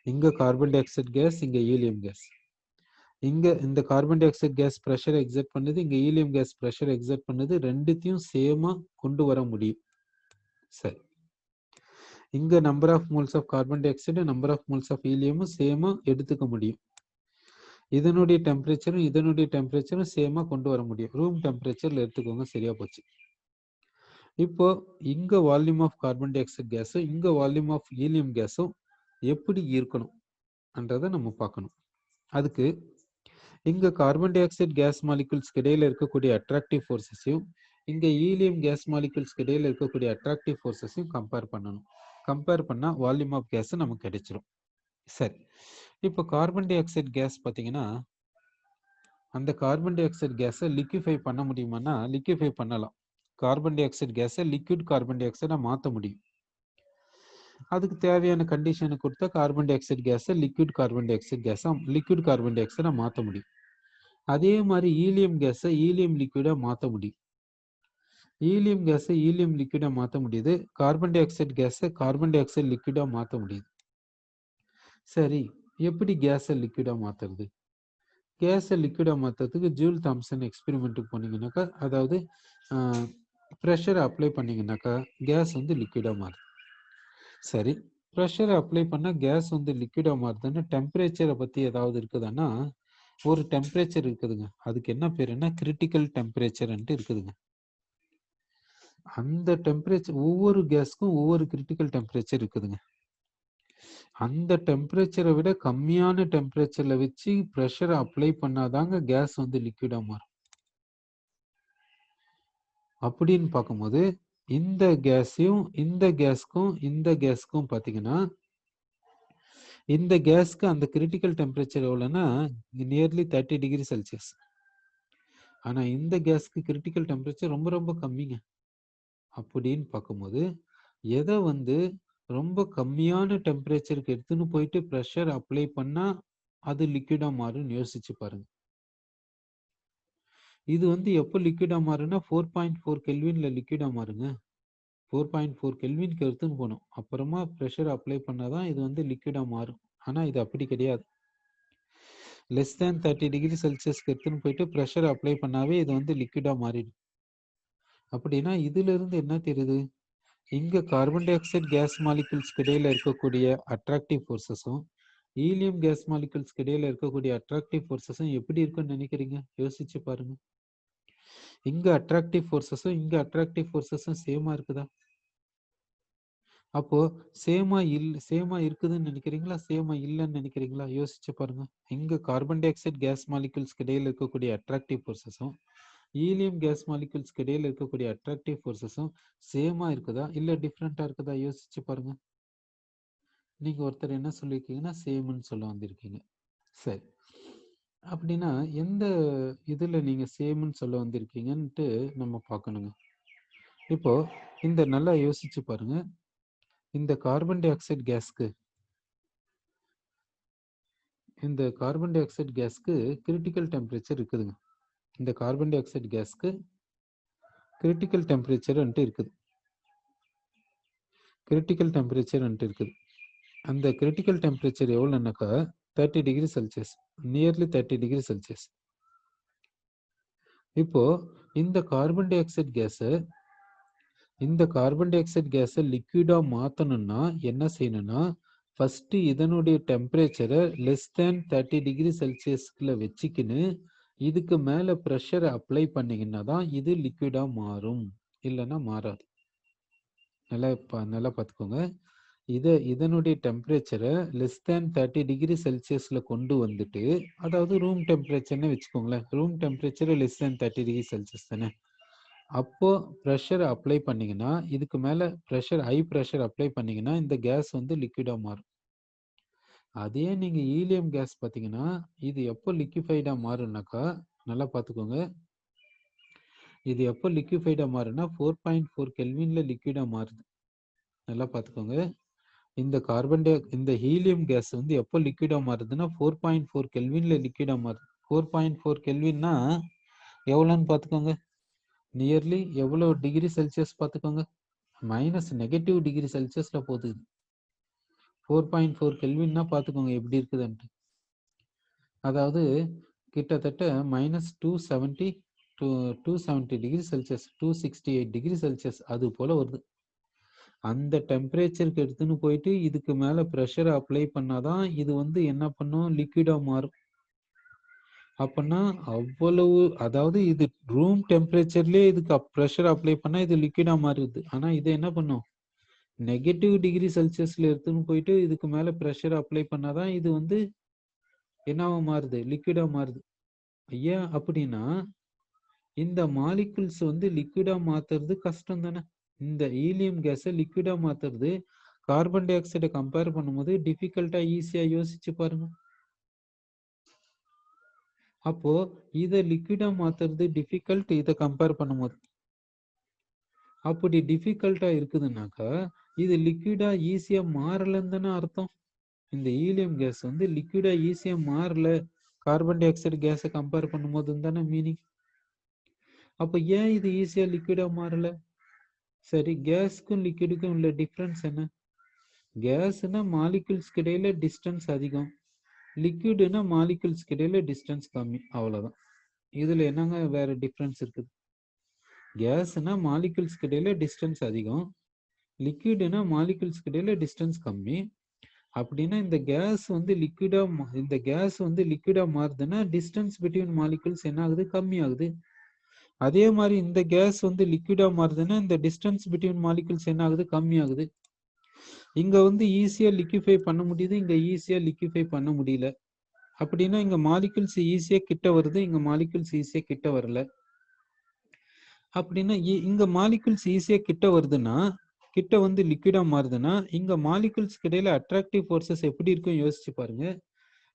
இங்க கார்பன் டை ஆக்சைடு கேஸ், இங்க ஹீலியம் கேஸ். இங்க இந்த carbon dioxide gas pressure exert பண்ணுது, இங்க ஹீலியம் கேஸ் ப்ரெஷர் எக்ஸர்ட் பண்ணுது. ரெண்டுத்தையும் சேமா கொண்டு வர முடியும். சரி, இங்க number of moles of carbon dioxide, number of moles of ஹீலியமும் சேமா எடுத்துக்க முடியும். இதனுடைய டெம்பரேச்சரும் சேமா கொண்டு வர முடியும். ரூம் டெம்பரேச்சர்ல எடுத்துக்கோங்க, சரியா போச்சு. இப்போ இங்க volume of carbon dioxide கேஸும் இங்க வால்யூம் ஆஃப் ஹீலியம் கேஸும் எப்படி இருக்கணும் என்றதை நம்ம பார்க்கணும். அதுக்கு இங்க கார்பன் டை ஆக்சைடு கேஸ் மாலிகுல்ஸ்க்கு இடையில இருக்கக்கூடிய அட்ராக்டிவ் ஃபோர்ஸஸையும் இங்க ஹீலியம் கேஸ் மாலிகுல்ஸ்க்கு இடையில இருக்கக்கூடிய அட்ராக்டிவ் ஃபோர்ஸஸையும் கம்பேர் பண்ணணும். கம்பேர் பண்ணா வால்யூம் ஆஃப் கேஸ் நமக்கு கிடைச்சிரும். சரி, இப்போ கார்பன் டை ஆக்சைடு கேஸ் பார்த்தீங்கன்னா அந்த கார்பன் டை ஆக்சைடு கேஸை லிக்விஃபை பண்ண முடியுமானா லிக்விஃபை பண்ணலாம். கார்பன் டை ஆக்சைடு கேஸை லிக்விட் கார்பன் டை ஆக்சைடா மாற்ற முடியும். அதுக்கு தேவையான கண்டிஷனை கொடுத்தா கார்பன் டை ஆக்சைடு கேஸை லிக்விட் கார்பன் டை ஆக்சைடு கேஸா லிக்விட் கார்பன் டை ஆக்சைடை மாற்ற முடியும். அதே மாதிரி ஈலியம் கேஸை ஈலியம் லிக்விடா மாற்ற முடியும். ஈலியம் கேஸை ஈலியம் லிக்விடா மாற்ற முடியுது. கார்பன் டை ஆக்சைடு கேஸை கார்பன் டை ஆக்சைடு லிக்விடா மாற்ற முடியுது. சரி, எப்படி கேஸை லிக்விடா மாத்துறது? கேஸை லிக்விடா மாத்துறதுக்கு ஜூல் தாம்சன் எக்ஸ்பெரிமெண்ட்டுக்கு போனீங்கன்னாக்கா, அதாவது ப்ரெஷரை அப்ளை பண்ணீங்கன்னாக்கா கேஸ் வந்து லிக்விடா மாறுது. சரி, ப்ரெஷரை அப்ளை பண்ணால் கேஸ் வந்து லிக்விடா மாறுதுன்னு டெம்பரேச்சரை பற்றி ஏதாவது இருக்குதுன்னா, ஒரு டெம்பரேச்சர் இருக்குதுங்க. அதுக்கு என்ன பேருன்னா கிரிட்டிக்கல் டெம்பரேச்சர்ன்ட்டு இருக்குதுங்க. அந்த டெம்பரேச்சர் ஒவ்வொரு கேஸ்க்கும் ஒவ்வொரு கிரிட்டிக்கல் டெம்பரேச்சர் இருக்குதுங்க. அந்த டெம்பரேச்சரை விட கம்மியான டெம்பரேச்சர்ல வச்சு ப்ரெஷரை அப்ளை பண்ணாதாங்க கேஸ் வந்து லிக்விடா மாறும். அப்படின்னு பார்க்கும்போது இந்த கேஸையும் இந்த கேஸ்க்கும் பார்த்தீங்கன்னா, இந்த கேஸ்க்கு அந்த கிரிட்டிக்கல் டெம்பரேச்சர் எவ்வளோன்னா நியர்லி 30 டிகிரி செல்சியஸ். ஆனா இந்த கேஸ்க்கு கிரிட்டிக்கல் டெம்பரேச்சர் ரொம்ப ரொம்ப கம்மிங்க. அப்படின்னு பார்க்கும்போது எதை வந்து ரொம்ப கம்மியான டெம்பரேச்சருக்கு எடுத்துன்னு போயிட்டு ப்ரெஷர் அப்ளை பண்ணா அது லிக்விடா மாறும்னு யோசிச்சு பாருங்க. இது வந்து எப்போ லிக்விடா மாறும்னா 4.4 கெல்வின்ல லிக்விடா மாறுங்க. 4.4 கெல்வின்க்கு எடுத்துன்னு போகணும். அப்புறமா ப்ரெஷர் அப்ளை பண்ணாதான் இது வந்து லிக்விடா மாறும். ஆனா இது அப்படி கிடையாது. லெஸ் தேன் 30 டிகிரி செல்சியஸ்க்கு எடுத்துன்னு போயிட்டு ப்ரெஷர் அப்ளை பண்ணாவே இது வந்து லிக்விடா மாறிடும். அப்படின்னா இதுல இருந்து என்ன தெரியுது? இங்க கார்பன் டை ஆக்சைடு கேஸ் மாலிகுல்ஸ்க்கு இடையில இருக்கக்கூடிய அட்ராக்டிவ் ஃபோர்ஸஸும் ஈலியம் கேஸ் மாலிகுல்ஸ்க்கு இடையில இருக்கக்கூடிய அட்ராக்டிவ் ஃபோர்ஸஸும் எப்படி இருக்குன்னு நினைக்கிறீங்க? யோசிச்சு பாருங்க. இங்க அட்ராக்டிவ் ஃபோர்ஸஸும் சேமா இருக்குதா? அப்போ சேமா இருக்குதுன்னு நினைக்கிறீங்களா, சேமா இல்லைன்னு நினைக்கிறீங்களா? யோசிச்சு பாருங்க. இங்க கார்பன் டை ஆக்சைடு கேஸ் மாலிகுல்ஸ்க்கு இடையில இருக்கக்கூடிய அட்ராக்டிவ் ஃபோர்ஸஸும் ஈலியம் கேஸ் மாலிகுல்ஸ்க்கு இடையில இருக்கக்கூடிய அட்ராக்டிவ் ஃபோர்ஸஸும் சேமா இருக்குதா இல்ல டிஃப்ரெண்டா இருக்குதா? யோசிச்சு பாருங்க. நீங்க ஒருத்தர் என்ன சொல்லியிருக்கீங்கன்னா சேம்னு சொல்ல வந்திருக்கீங்க. சரி, அப்படின்னா எந்த இதுல நீங்க சேம்னு சொல்ல வந்திருக்கீங்கன்ட்டு நம்ம பார்க்கணுங்க. இப்போ இந்த நல்லா யோசிச்சு பாருங்க. இந்த கார்பன் டை ஆக்சைடு கேஸ்க்கு கிரிட்டிக்கல் டெம்பரேச்சர் இருக்குதுங்க. இந்த கார்பன் டை ஆக்சைடு கேஸ்க்கு கிரிட்டிக்கல் டெம்பரேச்சர் இருக்குது. அந்த கிரிட்டிக்கல் டெம்பரேச்சர் எவ்வளோனாக்கா 30 degree Celsius, nearly 30 degree Celsius. இப்போ இந்த கார்பன் டை ஆக்சைடு கேஸை லிக்விடா மாத்தணும்னா என்ன செய்யணும்னா, ஃபர்ஸ்ட் இதனுடைய டெம்பரேச்சரை லெஸ் தேன் 30 டிகிரி செல்சியஸ்ல வச்சுக்கின்னு இதுக்கு மேல ப்ரெஷரை அப்ளை பண்ணீங்கன்னா தான் இது லிக்விடா மாறும், இல்லைன்னா மாறாது. நல்லா பார்த்துக்கோங்க. இதனுடைய டெம்பரேச்சரை லெஸ் தேன் 30 டிகிரி செல்சியஸ்ல கொண்டு வந்துட்டு, அதாவது ரூம் டெம்பரேச்சர்னு வச்சுக்கோங்களேன். Room temperature less than 30 degree Celsius தானே. அப்போ ப்ரெஷர் அப்ளை பண்ணீங்கன்னா, இதுக்கு மேல ஹை ப்ரெஷர் அப்ளை பண்ணீங்கன்னா இந்த கேஸ் வந்து லிக்விடா மாறும். அதே நீங்க ஈலியம் கேஸ் பார்த்தீங்கன்னா, இது எப்போ லிக்விஃபைடா மாறும்னாக்கா, நல்லா பார்த்துக்கோங்க. இது எப்போ லிக்விஃபைடா மாறும்னா 4.4 கெல்வின்ல லிக்விடா மாறுது. நல்லா பார்த்துக்கோங்க. இந்த ஹீலியம் கேஸ் வந்து எப்போ லிக்விடா மாறுதுன்னா 4.4 கெல்வின்ல லிக்விடா மாறுது. 4.4 கெல்வின்னா எவ்வளோன்னு பார்த்துக்கோங்க. நியர்லி எவ்வளோ டிகிரி செல்சியஸ் பார்த்துக்கோங்க. -நெகட்டிவ் டிகிரி செல்சியஸ்ல போகுது. 4.4 கெல்வின்னா பார்த்துக்கோங்க எப்படி இருக்குதுன்ட்டு. அதாவது கிட்டத்தட்ட -270 டிகிரி செல்சியஸ், 268 டிகிரி செல்சியஸ் அது போல வருது. அந்த டெம்பரேச்சருக்கு எடுத்துன்னு போயிட்டு இதுக்கு மேல ப்ரெஷரை அப்ளை பண்ணாதான் இது வந்து என்ன பண்ணும், லிக்விடா மாறும். அப்படின்னா அவ்வளவு, அதாவது இது ரூம் டெம்பரேச்சர்லயே இதுக்கு ப்ரெஷர் அப்ளை பண்ணா இது லிக்விடா மாறுது. ஆனா இது என்ன பண்ணும், நெகட்டிவ் டிகிரி செல்சியஸ்ல எடுத்துன்னு போயிட்டு இதுக்கு மேல ப்ரெஷர் அப்ளை பண்ணாதான் இது வந்து என்னவா மாறுது, லிக்விடா மாறுது. ஏன் அப்படின்னா இந்த மாலிகுல்ஸ் வந்து லிக்விடா மாத்துறது கஷ்டம் தானே. இந்த ஈலியம் கேஸை லிக்விடா மாத்துறது கார்பன் டை ஆக்சைடை கம்பேர் பண்ணும்போது டிஃபிகல்ட்டா ஈஸியா யோசிச்சு பாருங்க. அப்போ இதை லிக்விடா மாத்துறது டிஃபிகல்ட் இதை கம்பேர் பண்ணும்போது. அப்படி டிஃபிகல்ட்டா இருக்குதுன்னாக்கா இது லிக்விடா ஈஸியா மாறலன்னு தானே அர்த்தம். இந்த ஹீலியம் கேஸ் வந்து லிக்விடா ஈஸியா மாறல கார்பன் டை ஆக்சைடு கேஸை கம்பேர் பண்ணும்போது தானே மீனிங். அப்ப ஏன் இது ஈஸியா லிக்விடா மாறல? சரி, கேஸ்க்கும் லிக்விடுக்கும் உள்ள டிஃபரன்ஸ் என்ன? கேஸ்னா மாலிகுல்ஸ் இடையில டிஸ்டன்ஸ் அதிகம், லிக்விடுனா மாலிகுல்ஸ் இடையில டிஸ்டன்ஸ் கம்மி, அவ்வளவுதான். இதுல என்னங்க வேற டிஃபரன்ஸ் இருக்குது? கேஸ்னா மாலிகுல்ஸ் இடையில டிஸ்டன்ஸ் அதிகம், லிக்விடுனா மாலிகுல்ஸ் இடையில டிஸ்டன்ஸ் கம்மி. அப்படின்னா இந்த கேஸ் வந்து லிக்விடா மாறுதுன்னா டிஸ்டன்ஸ் பிட்வீன் மாலிகுல்ஸ் என்ன ஆகுது? கம்மி ஆகுது. அதே மாதிரி இந்த கேஸ் வந்து லிக்விடா மாறுதுன்னா இந்த டிஸ்டன்ஸ் பிட்வீன் மாலிகுல்ஸ் என்ன ஆகுது? கம்மி ஆகுது. இங்க வந்து ஈஸியா லிக்விஃபை பண்ண முடியுது, இங்க ஈஸியா லிக்விஃபை பண்ண முடியல. அப்படின்னா இங்க மாலிகுல்ஸ் ஈஸியா கிட்ட வருது, இங்க மாலிகுல்ஸ் ஈஸியா கிட்ட வரல. அப்படின்னா இங்க மாலிகுல்ஸ் ஈஸியா கிட்ட வருதுன்னா, கிட்ட வந்து லிக்விடா மாறுதுன்னா, இங்க மாலிகுல்ஸ் இடையில அட்ராக்டிவ் ஃபோர்ஸஸ் எப்படி இருக்கும் யோசிச்சு பாருங்க.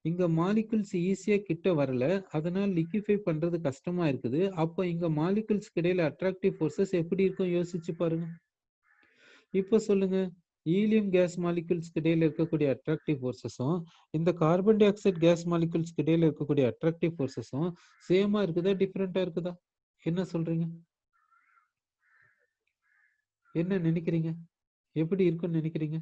இங்க மாலிகுல்ஸ் ஈஸியா கிட்ட வரல, அதனால லிக்விஃபை பண்றது கஷ்டமா இருக்குது. அப்போ இங்க மாலிகுல்ஸ் இடையில அட்ராக்டிவ் ஃபோர்ஸஸ் எப்படி இருக்கும் யோசிச்சு பாருங்க. இப்ப சொல்லுங்க, ஹீலியம் கேஸ் மாலிகுல்ஸ் இடையில இருக்கக்கூடிய அட்ராக்டிவ் ஃபோர்ஸஸும் இந்த carbon dioxide gas molecules இடையில இருக்கக்கூடிய அட்ராக்டிவ் ஃபோர்ஸஸும் சேமா இருக்குதா, டிஃபரெண்டா இருக்குதா? என்ன சொல்றீங்க? என்ன நினைக்கிறீங்க? எப்படி இருக்குன்னு நினைக்கிறீங்க?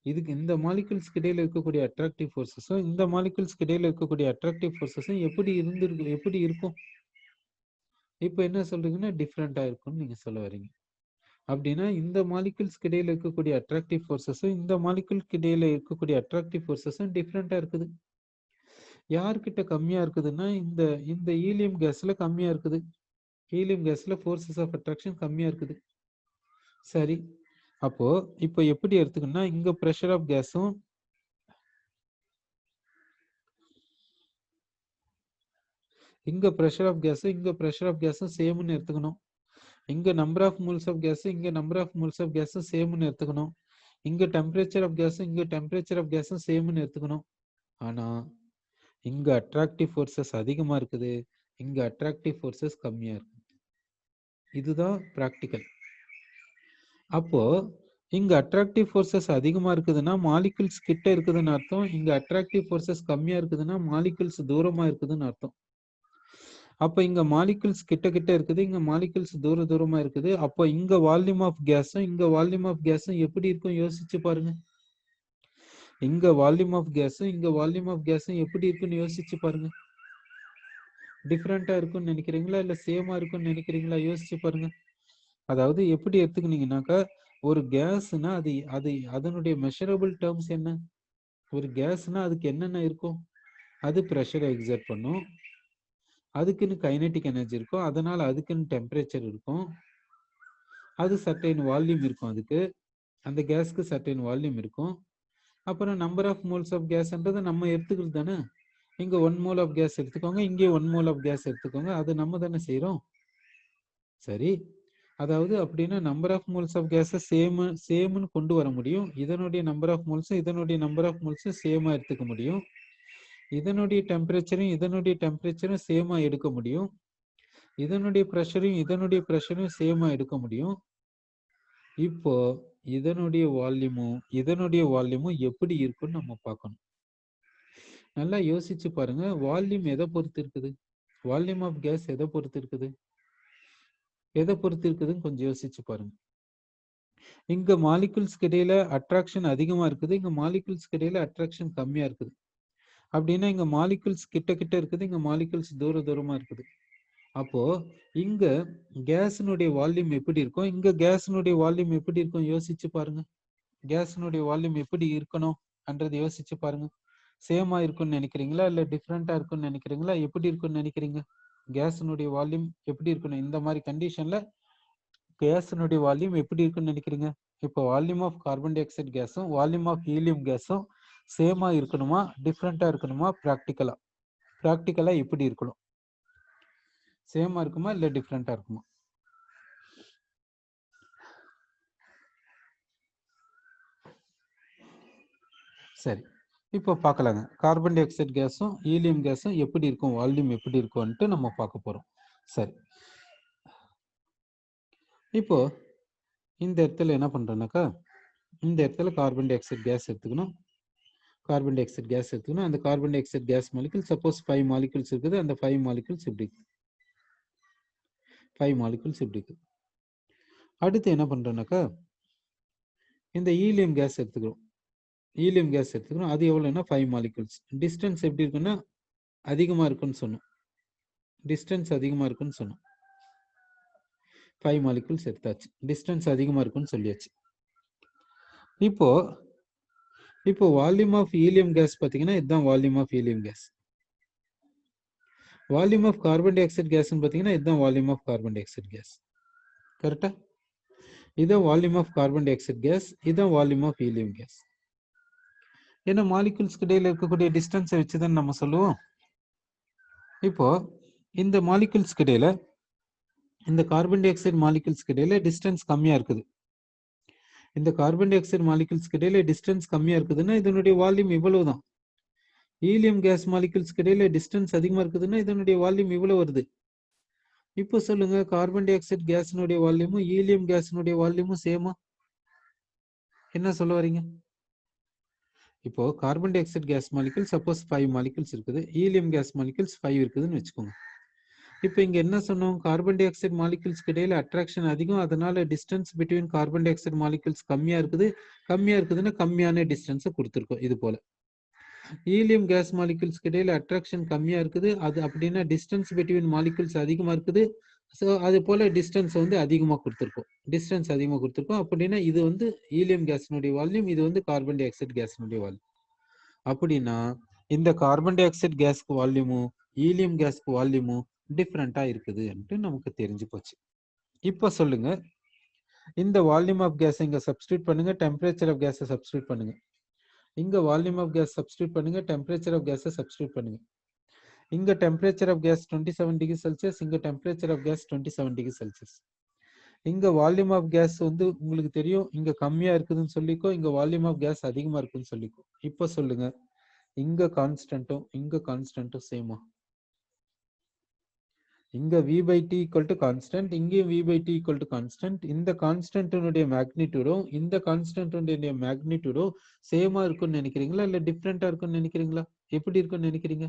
இதுக்கு இந்த மாலிகுல்ஸ் இடையில இருக்கக்கூடிய அட்ராக்டிவ் ஃபோர்ஸஸும் இந்த மாலிகுல்ஸ் இடையில இருக்கக்கூடிய அட்ராக்டிவ் ஃபோர்ஸஸும் எப்படி இருக்கும்? இப்போ என்ன சொல்றீங்கன்னா டிஃபரெண்டா இருக்கும்னு நீங்க சொல்ல வரீங்க. அப்படின்னா இந்த மாலிகுல்ஸ் இடையில இருக்கக்கூடிய அட்ராக்டிவ் ஃபோர்ஸஸும் இந்த மாலிகுல்க்கு இடையில இருக்கக்கூடிய அட்ராக்டிவ் ஃபோர்ஸஸும் டிஃபரெண்டா இருக்குது. யார்கிட்ட கம்மியா இருக்குதுன்னா இந்த இந்த ஹீலியம் கேஸ்ல கம்மியா இருக்குது. ஹீலியம் கேஸ்ல ஃபோர்ஸஸ் ஆஃப் அட்ராக்ஷன் கம்மியா இருக்குது. சரி, அப்போ இப்போ எப்படி எடுத்துக்கணும்னா இங்க பிரஷர் ஆஃப் கேஸும் இங்க பிரஷர் ஆஃப் கேஸும் சேம்னு எடுத்துக்கணும். இங்க number of moles of gas இங்க நம்பர் ஆஃப் மோல்ஸ் ஆஃப் கேஸும் சேம்னு எடுத்துக்கணும். இங்க டெம்பரேச்சர் ஆஃப் கேஸும் இங்க டெம்பரேச்சர் ஆஃப் கேஸும் சேம்னு எடுத்துக்கணும். ஆனா இங்க அட்ராக்டிவ் ஃபோர்ஸஸ் அதிகமா இருக்குது, இங்க அட்ராக்டிவ் ஃபோர்ஸஸ் கம்மியா இருக்கு. இதுதான் பிராக்டிக்கல். அப்போ இங்க அட்ராக்டிவ் ஃபோர்ஸஸ் அதிகமா இருக்குதுன்னா மாலிகுல்ஸ் கிட்ட இருக்குதுன்னு அர்த்தம், இங்க அட்ராக்டிவ் ஃபோர்ஸஸ் கம்மியா இருக்குதுன்னா மாலிகுல்ஸ் தூரமா இருக்குதுன்னு அர்த்தம். அப்ப இங்க மாலிகுல்ஸ் கிட்ட கிட்ட இருக்குது, இங்க மாலிகுல்ஸ் தூரமா இருக்குது. அப்போ இங்க வால்யூம் ஆஃப் கேஸும் இங்க வால்யூம் ஆஃப் கேஸும் எப்படி இருக்கும் யோசிச்சு பாருங்க. இங்க வால்யூம் ஆஃப் கேஸும் இங்க வால்யூம் ஆஃப் கேஸும் எப்படி இருக்குன்னு யோசிச்சு பாருங்க. டிஃப்ரெண்டா இருக்கும்னு நினைக்கிறீங்களா இல்ல சேமா இருக்கும்னு நினைக்கிறீங்களா? யோசிச்சு பாருங்க. அதாவது எப்படி எடுத்துக்கினீங்கன்னாக்கா ஒரு கேஸ்னா அது அது அதனுடைய மெஷரபிள் டேர்ம்ஸ் என்ன? ஒரு கேஸ்னா அதுக்கு என்னென்ன இருக்கும்? அது ப்ரெஷரை எக்ஸர்ட் பண்ணும், அதுக்குன்னு கைனெட்டிக் எனர்ஜி இருக்கும், அதனால அதுக்குன்னு டெம்பரேச்சர் இருக்கும், அது சர்டைன் வால்யூம் இருக்கும், அதுக்கு அந்த கேஸ்க்கு சர்டைன் வால்யூம் இருக்கும். அப்புறம் நம்பர் ஆஃப் மோல்ஸ் ஆஃப் கேஸ்ன்றது நம்ம எடுத்துக்கிறது தானே. இங்க 1 மோல் ஆஃப் கேஸ் எடுத்துக்கோங்க, இங்கே 1 மோல் ஆஃப் கேஸ் எடுத்துக்கோங்க, அது நம்ம தானே செய்யறோம். சரி, அதாவது அப்படின்னா நம்பர் ஆஃப் மோல்ஸ் ஆஃப் கேஸை சேம்னு கொண்டு வர முடியும். இதனுடைய நம்பர் ஆஃப் மோல்ஸும் இதனுடைய நம்பர் ஆஃப் மோல்ஸும் சேமா எடுத்துக்க முடியும். இதனுடைய டெம்பரேச்சரும் சேமா எடுக்க முடியும். இதனுடைய ப்ரெஷரையும் சேமா எடுக்க முடியும். இப்போ இதனுடைய வால்யூமும் எப்படி இருக்குன்னு நம்ம பார்க்கணும். நல்லா யோசிச்சு பாருங்க. வால்யூம் எதை பொறுத்து இருக்குது? வால்யூம் ஆஃப் கேஸ் எதை பொறுத்து இருக்குதுன்னு கொஞ்சம் யோசிச்சு பாருங்க. இங்க மாலிகுல்ஸ் இடையில அட்ராக்ஷன் அதிகமா இருக்குது, இங்க மாலிகுல்ஸ் இடையில அட்ராக்ஷன் கம்மியா இருக்குது. அப்படின்னா இங்க மாலிகுல்ஸ் கிட்ட கிட்ட இருக்குது, இங்க மாலிகுல்ஸ் தூரமா இருக்குது. அப்போ இங்க கேஸினுடைய வால்யூம் எப்படி இருக்கும், இங்க கேஸினுடைய வால்யூம் எப்படி இருக்கும் யோசிச்சு பாருங்க. கேஸினுடைய வால்யூம் எப்படி இருக்கணும் என்றது யோசிச்சு பாருங்க. சேமா இருக்கும்னு நினைக்கிறீங்களா இல்ல டிஃப்ரெண்டா இருக்கும்னு நினைக்கிறீங்களா? எப்படி இருக்கும்னு நினைக்கிறீங்க? கேஸினுடைய வால்யூம் எப்படி இருக்கணும் இந்த மாதிரி கண்டிஷன்ல? கேஸினுடைய வால்யூம் எப்படி இருக்குன்னு நினைக்கிறீங்க? இப்போ volume of carbon dioxide கேஸும் வால்யூம் ஆஃப் ஹீலியம் கேஸும் சேமா இருக்கணுமா, டிஃப்ரெண்டா இருக்கணுமா? ப்ராக்டிக்கலா எப்படி இருக்கணும்? சேமா இருக்குமா இல்ல டிஃப்ரெண்டா இருக்குமா? சரி, இப்போ பார்க்கலாங்க. கார்பன் டை ஆக்சைடு கேஸும் ஹீலியம் கேஸும் எப்படி இருக்கும், வால்யூம் எப்படி இருக்கும்ட்டு நம்ம பார்க்க போறோம். சரி, இப்போ இந்த இடத்துல என்ன பண்றேன்னாக்கா இந்த இடத்துல கார்பன் டை ஆக்சைடு கேஸ் எடுத்துக்கணும். கார்பன் டை ஆக்சைடு கேஸ் எடுத்துக்கணும். அந்த carbon dioxide gas molecule suppose 5 molecules இருக்குது. அந்த 5 மாலிகுல்ஸ் இப்படி இருக்குது. 5 மாலிகுல்ஸ் இப்படி இருக்குது. அடுத்து என்ன பண்றோம்னாக்கா இந்த ஈலியம் கேஸ் எடுத்துக்கிறோம். ஈலியம் கேஸ் எடுத்துக்கிறோம். அது எவ்வளோன்னா 5 மாலிகுல்ஸ். டிஸ்டன்ஸ் எப்படி இருக்குன்னா அதிகமாக இருக்குன்னு சொன்னோம். டிஸ்டன்ஸ் அதிகமாக இருக்குன்னு சொன்னோம். 5 மாலிகுல்ஸ் எடுத்தாச்சு. டிஸ்டன்ஸ் அதிகமாக இருக்குன்னு சொல்லியாச்சு. இப்போ வால்யூம் ஆஃப் ஹீலியம் கேஸ் பார்த்தீங்கன்னா இதுதான் volume of helium gas. Volume of carbon dioxide கேஸ்ன்னு பார்த்தீங்கன்னா இதுதான் volume of carbon dioxide gas. கரெக்டா? இதான் volume of carbon dioxide gas, இதான் வால்யூம் ஆஃப் ஹீலியம் கேஸ். ஏன்னா மாலிகுல்ஸ்க்கு இடையில இருக்கக்கூடிய டிஸ்டன்ஸை வச்சுதான் நம்ம சொல்லுவோம். இப்போ இந்த மாலிகுல்ஸ்க்கு இடையில இந்த கார்பன் டை ஆக்சைடு மாலிகுல்ஸ்க்கு இடையில டிஸ்டன்ஸ் கம்மியா இருக்குது. இந்த கார்பன் டை ஆக்சைடு மாலிகுல்ஸ்க்கு இடையில டிஸ்டன்ஸ் கம்மியா இருக்குதுன்னா இதனுடைய வால்யூம் இவ்வளவுதான். ஹீலியம் கேஸ் மாலிகுல்ஸ்க்கு இடையில டிஸ்டன்ஸ் அதிகமா இருக்குதுன்னா இதனுடைய வால்யூம் இவ்வளவு வருது. இப்போ சொல்லுங்க, கார்பன் டை ஆக்சைடு கேஸினுடைய வால்யூமும் ஹீலியம் கேஸினுடைய வால்யூமும் சேமா? என்ன சொல்ல வரீங்க? இப்போ carbon dioxide gas molecule suppose 5 molecules இருக்குது, ஹீலியம் கேஸ் மாலிகுல்ஸ் 5 இருக்குதுன்னு வச்சுக்கோங்க. இப்போ இங்க என்ன சொன்னோம், கார்பன் டை ஆக்சைடு மாலிகுல்ஸ்க்கு இடையில அட்ராக்ஷன் அதிகம், அதனால distance between carbon di oxide molecules கம்மியா இருக்குது. கம்மியா இருக்குதுன்னா கம்மியான டிஸ்டன்ஸை கொடுத்துருக்கோம். இது போல ஹீலியம் கேஸ் மாலிகுல்ஸ்க்கு இடையில அட்ராக்ஷன் கம்மியா இருக்குது, அது அப்படின்னா டிஸ்டன்ஸ் பிட்வீன் மாலிகுல்ஸ் அதிகமா இருக்குது. ஸோ அது போல டிஸ்டன்ஸ் வந்து அதிகமாக கொடுத்துருக்கோம். டிஸ்டன்ஸ் அதிகமாக கொடுத்துருக்கோம் அப்படின்னா இது வந்து ஹீலியம் கேஸினுடைய வால்யூம், இது வந்து கார்பன் டை ஆக்சைடு கேஸினுடைய வால்யூம். அப்படின்னா இந்த கார்பன் டை ஆக்சைடு கேஸ்க்கு வால்யூமும் ஹீலியம் கேஸ்க்கு வால்யூமும் டிஃப்ரெண்டா இருக்குது நமக்கு தெரிஞ்சு போச்சு. இப்போ சொல்லுங்க, இந்த வால்யூம் ஆஃப் கேஸ் இங்க சப்ஸ்டிட்யூட் பண்ணுங்க, டெம்பரேச்சர் ஆஃப் கேஸை சப்ஸ்டிட்யூட் பண்ணுங்க. இங்க வால்யூம் ஆஃப் கேஸ் சப்ஸ்டிட்யூட் பண்ணுங்க, டெம்பரேச்சர் ஆஃப் கேஸை சப்ஸ்டிட்யூட் பண்ணுங்க. இங்க temperature of gas 27 degree Celsius, இங்க temperature of gas 27 degree Celsius. இங்க வால்யூம் ஆஃப் கேஸ் வந்து உங்களுக்கு தெரியும், இங்க கம்மியா இருக்குதுன்னு சொல்லிக்கோ, இங்க வால்யூம் ஆஃப் கேஸ் அதிகமா இருக்குன்னு சொல்லிக்கோ. இப்போ சொல்லுங்க, இங்க கான்ஸ்டன்ட்டும் இங்க கான்ஸ்டன்ட்டும் சேமா? இங்க v/t equal to constant, இங்கேயும் v/t equal to constant. இந்த கான்ஸ்டன்ட்னுடைய மேக்னிடியூடும் இந்த கான்ஸ்டன்ட்னுடைய மேக்னிடியூடும் சேமா இருக்கும்னு நினைக்கிறீங்களா இல்ல டிஃப்ரெண்டா இருக்கும்னு நினைக்கிறீங்களா? எப்படி இருக்கும்னு நினைக்கிறீங்க?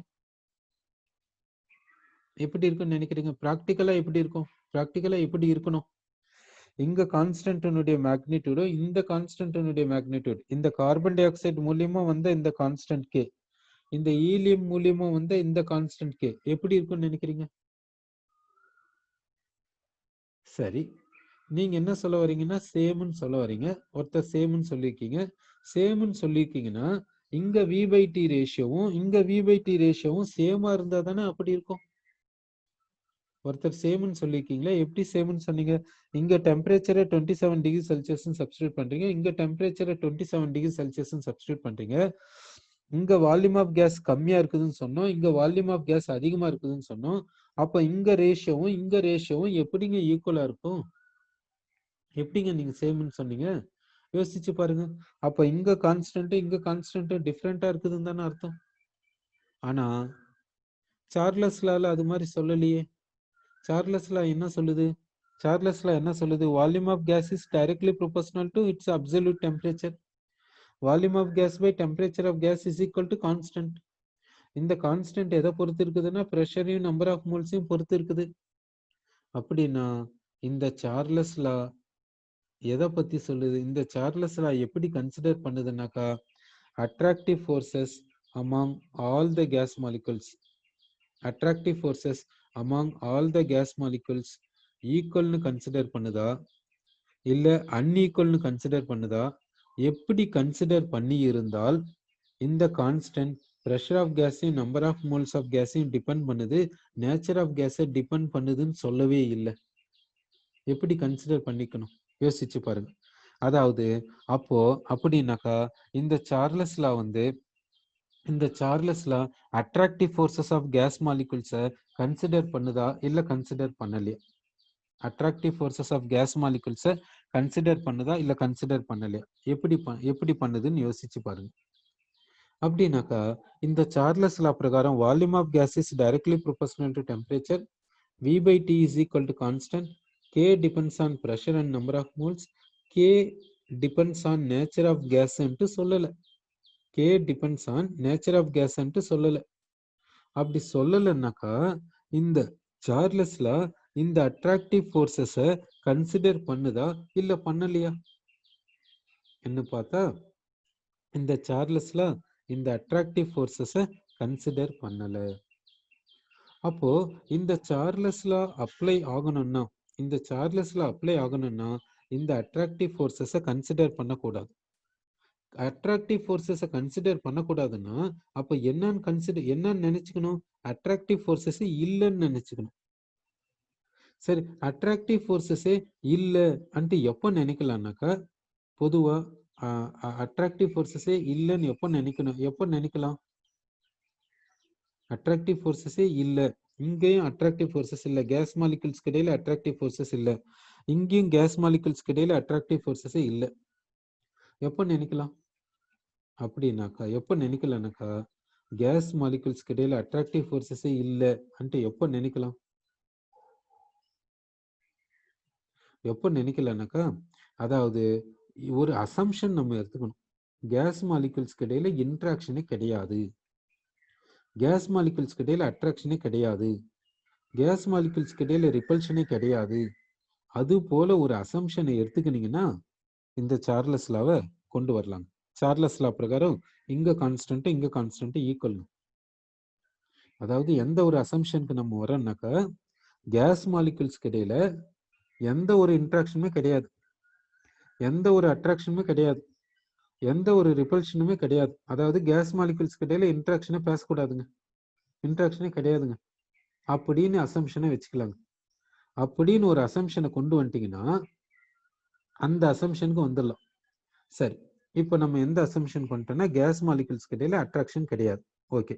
எப்படி இருக்கும்னு நினைக்கிறீங்க? பிராக்டிக்கலா எப்படி இருக்கும்? பிராக்டிக்கலா எப்படி இருக்கணும்? இங்க கான்ஸ்டன்ட்னுடைய மேக்னிடியூடும் இந்த கான்ஸ்டன்ட்னுடைய மேக்னிடியூட், இந்த கார்பன் டை ஆக்சைடு மூலியமா வந்த இந்த கான்ஸ்டன்ட் கே, இந்த ஹீலியம் மூலியமா வந்த இந்த கான்ஸ்டன்ட் கே எப்படி இருக்கும்னு நினைக்கிறீங்க? சரி, நீங்க என்ன சொல்ல வரீங்கன்னா சேம்னு சொல்ல வரீங்க. ஒருத்தர் சேம்னு சொல்லியிருக்கீங்க. சேம்னு சொல்லியிருக்கீங்கன்னா இங்க v/t ரேஷியோவும் இங்க v/t ரேஷியோவும் சேமா இருந்தா தானே அப்படி இருக்கும். ஒருத்தர் சேம்னு சொல்லியிருக்கீங்களா, எப்படி சேம்னு சொன்னீங்க? இங்க டெம்பரேச்சரை 27 டிகிரி செல்சியஸ் சப்ஸ்டிட்யூட் பண்றீங்க, இங்க டெம்பரேச்சரை 27 டிகிரி செல்சியஸ் சப்ஸ்டிட்யூட் பண்றீங்க. இங்க வால்யூம் ஆஃப் கேஸ் கம்மியா இருக்குதுன்னு சொன்னோம், இங்க வால்யூம் ஆஃப் கேஸ் அதிகமா இருக்குதுன்னு சொன்னோம். அப்ப இங்க ரேஷியோவும் எப்படிங்க ஈக்குவலா இருக்கும்? எப்படிங்க நீங்க சேம்னு சொன்னீங்க? யோசிச்சு பாருங்க. அப்ப இங்க கான்ஸ்டன்ட் டிஃப்ரெண்டா இருக்குதுன்னு தானே அர்த்தம். ஆனா சார்லஸ் லால அது மாதிரி சொல்லலையே. சார்லஸ் லா என்ன சொல்லுது? சார்லஸ் லா என்ன சொல்லுது? Volume of gas is directly proportional to its absolute temperature. Volume of gas by temperature of gas is equal to constant. இந்த கான்ஸ்டன்ட் எதை பொறுத்து இருக்குதுன்னா பிரஷரையும் நம்பர் ஆஃப் மோல்ஸையும் பொறுத்து இருக்குது. அப்படின்னா இந்த சார்லஸ் லா எதை பத்தி சொல்லுது? இந்த சார்லஸ் லா எப்படி கன்சிடர் பண்ணுதுன்னாக்கா attractive forces among all the gas molecules, attractive forces among all the gas molecules ஈக்குவல்னு கன்சிடர் பண்ணுதா இல்ல அன்ஈக்குவல்னு கன்சிடர் பண்ணுதா? எப்படி கன்சிடர் பண்ணி இருந்தால் இந்த கான்ஸ்டன்ட் பிரஷர் ஆஃப் கேஸையும் நம்பர் ஆஃப் மோல்ஸ் ஆஃப் கேஸையும் டிபெண்ட் பண்ணுது, நேச்சர் ஆஃப் கேஸை டிபெண்ட் பண்ணுதுன்னு சொல்லவே இல்லை. எப்படி கன்சிடர் பண்ணிக்கணும் யோசிச்சு பாருங்க. அதாவது அப்போ அப்படின்னாக்கா இந்த சார்லஸ் லா வந்து இந்த Charles law attractive forces of gas மாலிகுல்ஸை கன்சிடர் பண்ணுதா இல்ல கன்சிடர் பண்ணலையா? அட்ராக்டிவ் ஃபோர்ஸஸ் ஆஃப் கேஸ் மாலிகுல்ஸை கன்சிடர் பண்ணுதா இல்ல கன்சிடர் பண்ணலையா? எப்படி பண்ணுதுன்னு யோசிச்சு பாருங்க. அப்படின்னாக்கா இந்த சார்லஸ் லா பிரகாரம் volume of gas is directly proportional to temperature, v/t is equal to constant, k depends on pressure and number of moles, k depends on nature of gas சொல்லல. K depends on nature of gas சொல்லல. அப்படி சொல்லலைன்னாக்கா இந்த சார்லஸ்ல இந்த attractive ஃபோர்ஸஸ consider பண்ணுதா இல்ல பண்ணலையா? என்ன பார்த்தா இந்த சார்லஸ்ல இந்த அட்ராக்டிவ் ஃபோர்ஸஸ கன்சிடர் பண்ணல. அப்போ இந்த சார்லஸ்ல அப்ளை ஆகணும்னா இந்த அட்ராக்டிவ் ஃபோர்ஸஸ கன்சிடர் பண்ணக்கூடாது. அட்ராக்டிவ் ஃபோர்ஸஸ கன்சிடர் பண்ணக்கூடாதுன்னா அப்ப என்னன்னு நினைச்சுக்கணும்? அட்ராக்டிவ் ஃபோர்ஸஸ் இல்லைன்னு நினைச்சுக்கணும். சரி, அட்ராக்டிவ் ஃபோர்ஸஸே இல்ல அன்ட்டு எப்போ நினைக்கலாம்னாக்கா, பொதுவா அட்ராக்டிவ் ஃபோர்ஸஸே இல்லைன்னு எப்போ நினைக்கலாம்? அட்ராக்டிவ் ஃபோர்ஸஸே இல்ல, இங்கேயும் அட்ராக்டிவ் ஃபோர்ஸஸ் இல்ல, கேஸ் மாலிகுல்ஸ்க்கு இடையில அட்ராக்டிவ் ஃபோர்ஸஸ் இல்ல, இங்கேயும் கேஸ் மாலிகுல்ஸ்க்கு இடையில அட்ராக்டிவ் ஃபோர்ஸஸே இல்ல, எப்போ நினைக்கலாம்? அப்படின்னாக்கா எப்போ நினைக்கலனாக்கா கேஸ் மாலிகுல்ஸ்க்கு இடையில அட்ராக்டிவ் ஃபோர்ஸஸே இல்ல அன்ட்டு எப்போ நினைக்கலாம்? எப்போ நினைக்கலனாக்கா, அதாவது ஒரு அசம்ஷன் நம்ம எடுத்துக்கணும். கேஸ் மாலிகுல்ஸ்க்கு இடையில இன்ட்ராக்ஷனே கிடையாது, கேஸ் மாலிகுல்ஸ்க்கு இடையில அட்ராக்ஷனே கிடையாது, கேஸ் மாலிகுல்ஸ்க்கு இடையில ரிப்பல்ஷனே கிடையாது. அது போல ஒரு அசம்ஷனை எடுத்துக்கினீங்கன்னா இந்த சார்லஸ் லாவை கொண்டு வரலாம். சார்லஸ் லா பிரகாரம் இங்க கான்ஸ்டன்ட் ஈக்குவல். அதாவது எந்த ஒரு அசம்ஷனுக்கு நம்ம வரோம்னாக்கா கேஸ் மாலிகுல்ஸ்க்கு இடையில எந்த ஒரு இன்ட்ராக்ஷனுமே கிடையாது, எந்த ஒரு அட்ராக்ஷனுமே கிடையாது, எந்த ஒரு ரிப்பல்ஷனுமே கிடையாது. அதாவது கேஸ் மாலிகுல்ஸ்க்கு இடையில இன்ட்ராக்ஷனே பேசக்கூடாதுங்க, இன்ட்ராக்ஷனே கிடையாதுங்க அப்படின்னு அசம்ஷனை வச்சுக்கலாங்க. அப்படின்னு ஒரு அசம்ஷனை கொண்டு வந்துட்டீங்கன்னா அந்த அசம்ஷனுக்கு வந்துடலாம். சரி, இப்போ நம்ம எந்த அசம்ஷன் பண்ணிட்டோம்னா கேஸ் மாலிகுல்ஸ்க்கு இடையில அட்ராக்ஷன் கிடையாது. ஓகே,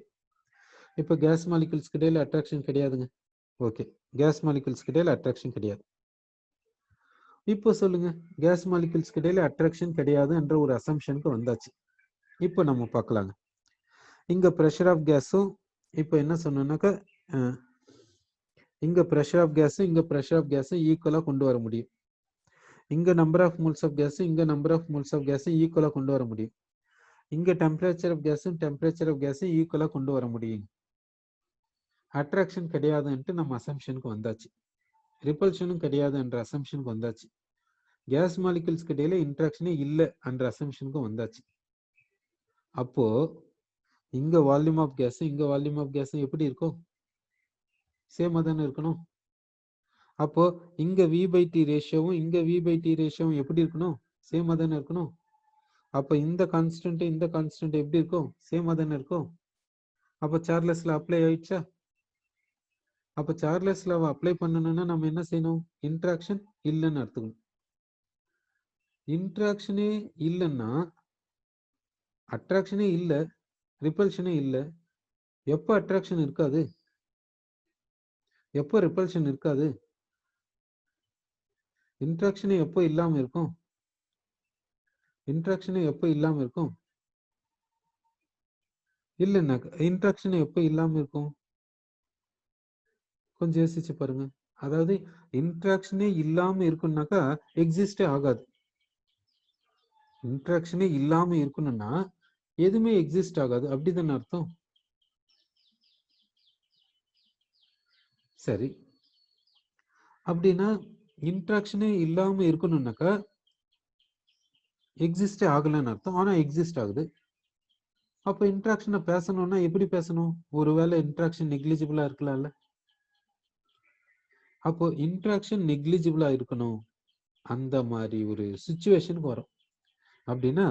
இப்போ கேஸ் மாலிகுல்ஸ்க்கு இடையில அட்ராக்ஷன் கிடையாதுங்க. ஓகே, கேஸ் மாலிகுல்ஸ்க்கு இடையில அட்ராக்ஷன் கிடையாது. இப்போ சொல்லுங்க, கேஸ் மாலிகுல்ஸ்க்கு இடையில அட்ராக்ஷன் கிடையாது என்ற ஒரு அசம்ஷனுக்கு வந்தாச்சு. இப்போ நம்ம பார்க்கலாங்க. இங்க பிரஷர் ஆஃப் கேஸும் இப்போ என்ன சொன்னோம்னாக்கா இங்க பிரஷர் ஆஃப் கேஸும் ஈக்குவலா கொண்டு வர முடியும். இங்க நம்பர் ஆஃப் மோல்ஸ் ஆஃப் கேஸும் ஈக்குவலா கொண்டு வர முடியும். இங்க டெம்பரேச்சர் ஆஃப் கேஸும் ஈக்குவலா கொண்டு வர முடியும். அட்ராக்ஷன் கிடையாதுன்ட்டு நம்ம அசம்ஷனுக்கு வந்தாச்சு. ரிப்பல்ஷனும் கிடையாது என்ற அசம்ஷனுக்கு வந்தாச்சு. கேஸ் மாலிகுல்ஸ்க்கு இடையில இன்ட்ராக்ஷனே இல்லை என்ற அசம்ஷனுக்கு வந்தாச்சு. அப்போ இங்க வால்யூம் ஆஃப் கேஸும் எப்படி இருக்கும்? சேமா தானே இருக்கணும். அப்போ இங்க V/T ரேஷியோவும் எப்படி இருக்கணும்? சேமா தானே இருக்கணும். அப்போ இந்த கான்ஸ்டன்ட் எப்படி இருக்கும்? சேமா தானே இருக்கும். அப்போ சார்லஸ் லா அப்ளை ஆயிடுச்சா? அப்போ சார்லஸ் லாவை அப்ளை பண்ணணும்னா நம்ம என்ன செய்யணும்? இன்ட்ராக்ஷன் இல்லைன்னு அர்த்தம். இன்ட்ராக்ஷனே இல்லைன்னா அட்ராக்ஷனே இல்லை, ரிப்பல்ஷனே இல்லை. எப்போ அட்ராக்ஷன் இருக்காது, எப்போ ரிப்பல்ஷன் இருக்காது? இன்ட்ராக்ஷனே எப்போ இல்லாம இருக்கும்? இல்லைன்னா இன்ட்ராக்ஷனே எப்போ இல்லாம இருக்கும்? கொஞ்சம் யோசிச்சு பாருங்க. அதாவது இன்ட்ராக்ஷனே இல்லாம இருக்குன்னாக்கா எக்ஸிஸ்டே ஆகாது. இன்ட்ராக்ஷனே இல்லாம இருக்கணும்னா எதுவுமே எக்ஸிஸ்ட் ஆகாது, அப்படிதானே அர்த்தம்? சரி, அப்படின்னா இன்ட்ராக்ஷனே இல்லாம இருக்கணும்னாக்கா எக்ஸிஸ்டே ஆகலன்னு அர்த்தம். ஆனா எக்ஸிஸ்ட் ஆகுது. அப்ப இன்ட்ராக்ஷனை பேசணும்னா எப்படி பேசணும்? ஒருவேளை இன்ட்ராக்ஷன் நெக்லிஜிபிளா இருக்கலாம்ல. அப்போ இன்ட்ராக்ஷன் நெக்லிஜிபிளா இருக்கணும், அந்த மாதிரி ஒரு சிச்சுவேஷனுக்கு வரும். அப்படின்னா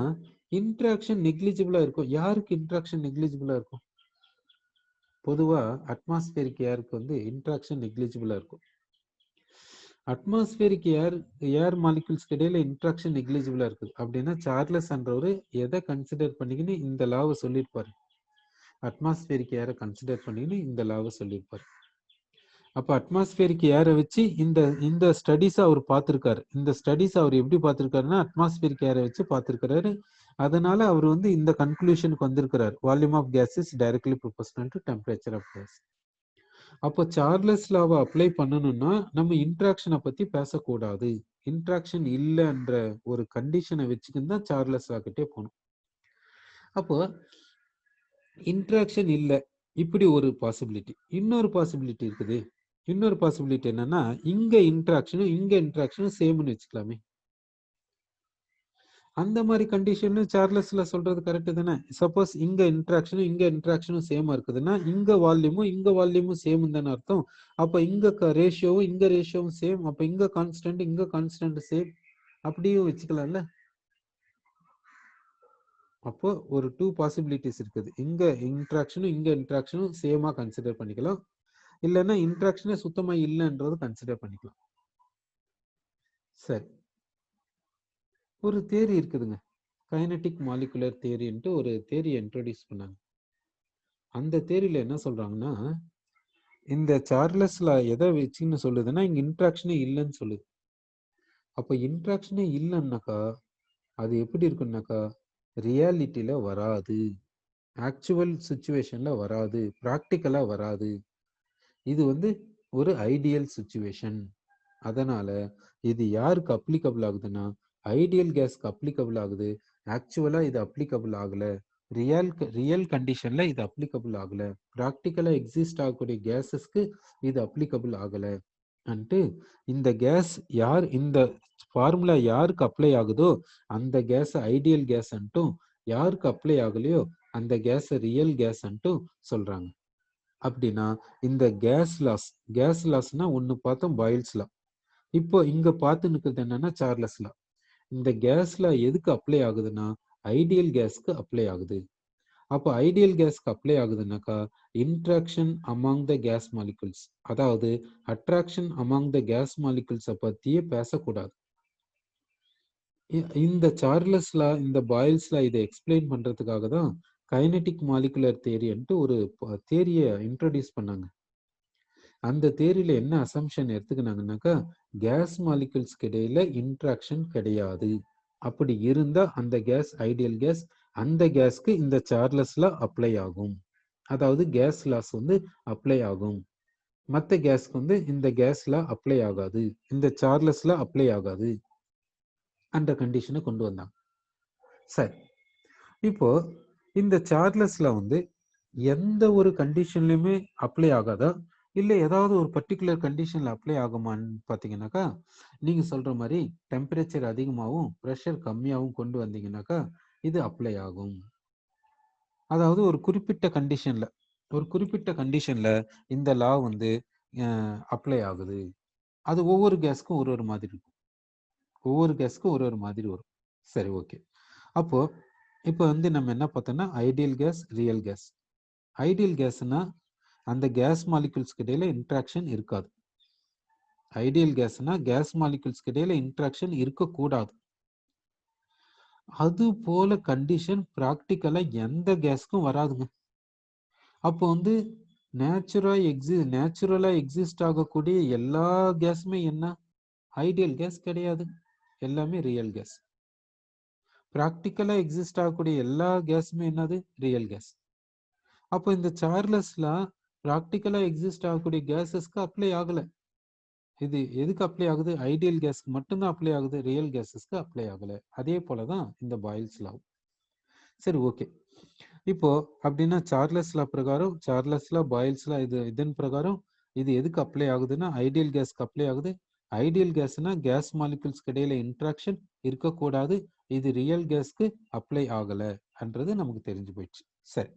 இன்ட்ராக்ஷன் நெக்லிஜிபிளா இருக்கும். யாருக்கு இன்ட்ராக்ஷன் நெக்லிஜிபிளா இருக்கும்? பொதுவா அட்மாஸ்பியரிக் ஏருக்கு வந்து இன்ட்ராக்ஷன் நெக்லிஜிபிளா இருக்கும். அட்மாஸ்பியரிக் ஏர் மாலிகுல்ஸ்க்கு இடையில இன்ட்ராக்ஷன் நெக்லிஜிபிளா இருக்குது. அப்படின்னா சார்லஸ் என்றவர் எதை கன்சிடர் பண்ணிக்கின்னு இந்த லாவை சொல்லியிருப்பாரு? அட்மாஸ்பியரிக் ஏரை கன்சிடர் பண்ணிக்கின்னு இந்த லாவை சொல்லியிருப்பாரு. அப்ப அட்மாஸ்பியரிக் ஏரை வச்சு இந்த ஸ்டடிஸ் அவர் பார்த்திருக்காரு. இந்த ஸ்டடிஸ் அவர் எப்படி பார்த்திருக்காருன்னா அட்மாஸ்பியரிக் ஏரை வச்சு பார்த்திருக்கிறாரு. அதனால அவர் வந்து இந்த கன்க்ளூஷனுக்கு வந்திருக்கிறார். Volume of gas is directly proportional to temperature of gas. அப்போ சார்லஸ் லாவை அப்ளை பண்ணணும்னா நம்ம இன்ட்ராக்ஷனை பத்தி பேசக்கூடாது. இன்ட்ராக்ஷன் இல்லைன்ற ஒரு கண்டிஷனை வச்சுக்கிட்டு தான் சார்லஸ் லா கிட்டே போகணும். அப்போ இன்ட்ராக்ஷன் இல்லை, இப்படி ஒரு பாசிபிலிட்டி. இன்னொரு பாசிபிலிட்டி இருக்குது. இன்னொரு பாசிபிலிட்டி என்னன்னா, இங்க இன்ட்ராக்ஷனும் சேம்னு வச்சுக்கலாமே. அந்த மாதிரி கண்டிஷன் சார்லஸ்ல சொல்றது கரெக்ட் தானே? சப்போஸ் இங்க இன்ட்ராக்ஷனும் சேமா இருக்குதுன்னா இங்க வால்யூமும் சேம் தானே அர்த்தம். அப்ப இங்க ரேஷியோவும் சேம். அப்ப இங்க கான்ஸ்டன்ட் சேம், அப்படியும் வச்சுக்கலாம்ல. அப்போ ஒரு 2 பாசிபிலிட்டிஸ் இருக்குது. இங்க இன்ட்ராக்ஷனும் சேமா கன்சிடர் பண்ணிக்கலாம், இல்லைன்னா இன்ட்ராக்ஷனே சுத்தமா இல்லைன்றது கன்சிடர் பண்ணிக்கலாம். சரி, ஒரு தியரி இருக்குதுங்க, கைனடிக் மாலிகுலர் தியரின்ட்டு ஒரு தியரியை இன்ட்ரோடியூஸ் பண்ணாங்க. அந்த தியரியில என்ன சொல்றாங்கன்னா, இந்த சார்லஸ்ல எதை வச்சுன்னு சொல்லுதுன்னா இங்க இன்ட்ராக்ஷனே இல்லைன்னு சொல்லுது. அப்ப இன்ட்ராக்ஷனே இல்லைன்னாக்கா அது எப்படி இருக்குன்னாக்கா ரியாலிட்டியில வராது, ஆக்சுவல் சுச்சுவேஷன்ல வராது, ப்ராக்டிக்கலா வராது. இது ஒரு ஐடியல் சுச்சுவேஷன். அதனால இது யாருக்கு அப்ளிகபிள் ஆகுதுன்னா ஐடியல் கேஸ்க்கு அப்ளிகபிள் ஆகுது. ஆக்சுவலா இது அப்ளிகபிள் ஆகல. ரியல் கண்டிஷன்ல இது அப்ளிகபிள் ஆகல. ப்ராக்டிக்கலா எக்ஸிஸ்ட் ஆகக்கூடிய கேஸஸ்க்கு இது அப்ளிகபிள் ஆகல அன்ட்டு இந்த கேஸ் இந்த ஃபார்முலா யாருக்கு அப்ளை ஆகுதோ அந்த கேஸ் ஐடியல் கேஸ் அன்ட்டும், யாருக்கு அப்ளை ஆகலையோ அந்த கேஸ் ரியல் கேஸ் அன்ட்டும் சொல்றாங்க. அப்படின்னா இந்த கேஸ் லாஸ்னா ஒன்னு பார்த்தோம் பாயில்ஸ் லா. இப்போ இங்க பார்த்து நிற்கிறது என்னன்னா சார்லஸ் லா. இந்த கேஸ்ல எதுக்கு அப்ளை ஆகுதுன்னா ஐடியல் கேஸ்க்கு அப்ளை ஆகுது. அப்போ ஐடியல் கேஸ்க்கு அப்ளை ஆகுதுன்னாக்கா interaction among the gas molecules, அதாவது அட்ராக்ஷன் அமாங் த கேஸ் மாலிகுல்ஸை பத்தியே பேசக்கூடாது. இந்த சார்லஸ் லா, இந்த பாயில்ஸ் லா இதை எக்ஸ்பிளைன் பண்றதுக்காக தான் கைனடிக் மாலிகுலர் தியரின்ட்டு ஒரு தியரியை இன்ட்ரோடியூஸ் பண்ணாங்க. அந்த தியரியில என்ன அசம்ஷன் எடுத்துக்கினாங்கன்னாக்கா கேஸ் மாலிகுல்ஸ்க்கு இடையில இன்ட்ராக்ஷன் கிடையாது. அப்படி இருந்தா அந்த கேஸ் ஐடியல் கேஸ், அந்த கேஸ்க்கு இந்த சார்லஸ் லா அப்ளை ஆகும். அதாவது கேஸ் லாஸ் அப்ளை ஆகும். மற்ற கேஸ்க்கு இந்த கேஸ் லா அப்ளை ஆகாது, இந்த சார்லஸ் லா அப்ளை ஆகாது அந்த கண்டிஷனை கொண்டு வந்தாங்க. சரி, இப்போ இந்த சார்லஸ் லா எந்த ஒரு கண்டிஷன்லயுமே அப்ளை ஆகாதா, இல்லை ஏதாவது ஒரு பர்டிகுலர் கண்டிஷன்ல அப்ளை ஆகுமான்னு பார்த்தீங்கன்னாக்கா நீங்க சொல்ற மாதிரி டெம்பரேச்சர் அதிகமாகவும் ப்ரெஷர் கம்மியாகவும் கொண்டு வந்தீங்கன்னாக்கா இது அப்ளை ஆகும். அதாவது ஒரு குறிப்பிட்ட கண்டிஷன்ல இந்த லா அப்ளை ஆகுது. அது ஒவ்வொரு கேஸ்க்கும் ஒரு மாதிரி இருக்கும், ஒவ்வொரு கேஸ்க்கும் ஒரு மாதிரி வரும். சரி, ஓகே. அப்போ இப்போ நம்ம என்ன பார்த்தோம்னா ideal gas, real gas. Ideal கேஸ்னா அந்த கேஸ் மாலிகுல்ஸ்க்கு இடையில இன்ட்ராக்ஷன் இருக்காது. ஐடியல் கேஸ்னா கேஸ் மாலிகுல்ஸ்க்கு இடையில இன்ட்ராக்ஷன் இருக்கக்கூடாது. அது போல கண்டிஷன் பிராக்டிக்கலா எந்த கேஸ்க்கும் வராதுங்க. அப்போ நேச்சுரலா எக்ஸிஸ்ட் ஆகக்கூடிய எல்லா கேஸுமே என்ன ஐடியல் கேஸ் கிடையாது, எல்லாமே ரியல் கேஸ். பிராக்டிக்கலா எக்ஸிஸ்ட் ஆகக்கூடிய எல்லா கேஸுமே என்னது ரியல் கேஸ். அப்போ இந்த சார்லஸ் லா பிராக்டிக்கலா எக்ஸிஸ்ட் ஆகக்கூடிய கேஸஸ்க்கு அப்ளை ஆகல. இது எதுக்கு அப்ளை ஆகுது? ஐடியல் கேஸ்க்கு மட்டும்தான் அப்ளை ஆகுது, ரியல் கேஸஸ்க்கு அப்ளை ஆகல. அதே போலதான் இந்த பாயில்ஸ் லா. சரி, ஓகே. இப்போ அப்படின்னா சார்லஸ் லா பிரகாரம், சார்லஸ் லா, பாயில்ஸ் லா இதன் பிரகாரம் இது எதுக்கு அப்ளை ஆகுதுன்னா ஐடியல் கேஸ்க்கு அப்ளை ஆகுது. ஐடியல் கேஸ்னா கேஸ் மாலிகுல்ஸ்க்கு இடையில இன்ட்ராக்ஷன் இருக்கக்கூடாது, இது ரியல் கேஸ்க்கு அப்ளை ஆகல என்றது நமக்கு தெரிஞ்சு போயிடுச்சு. சரி,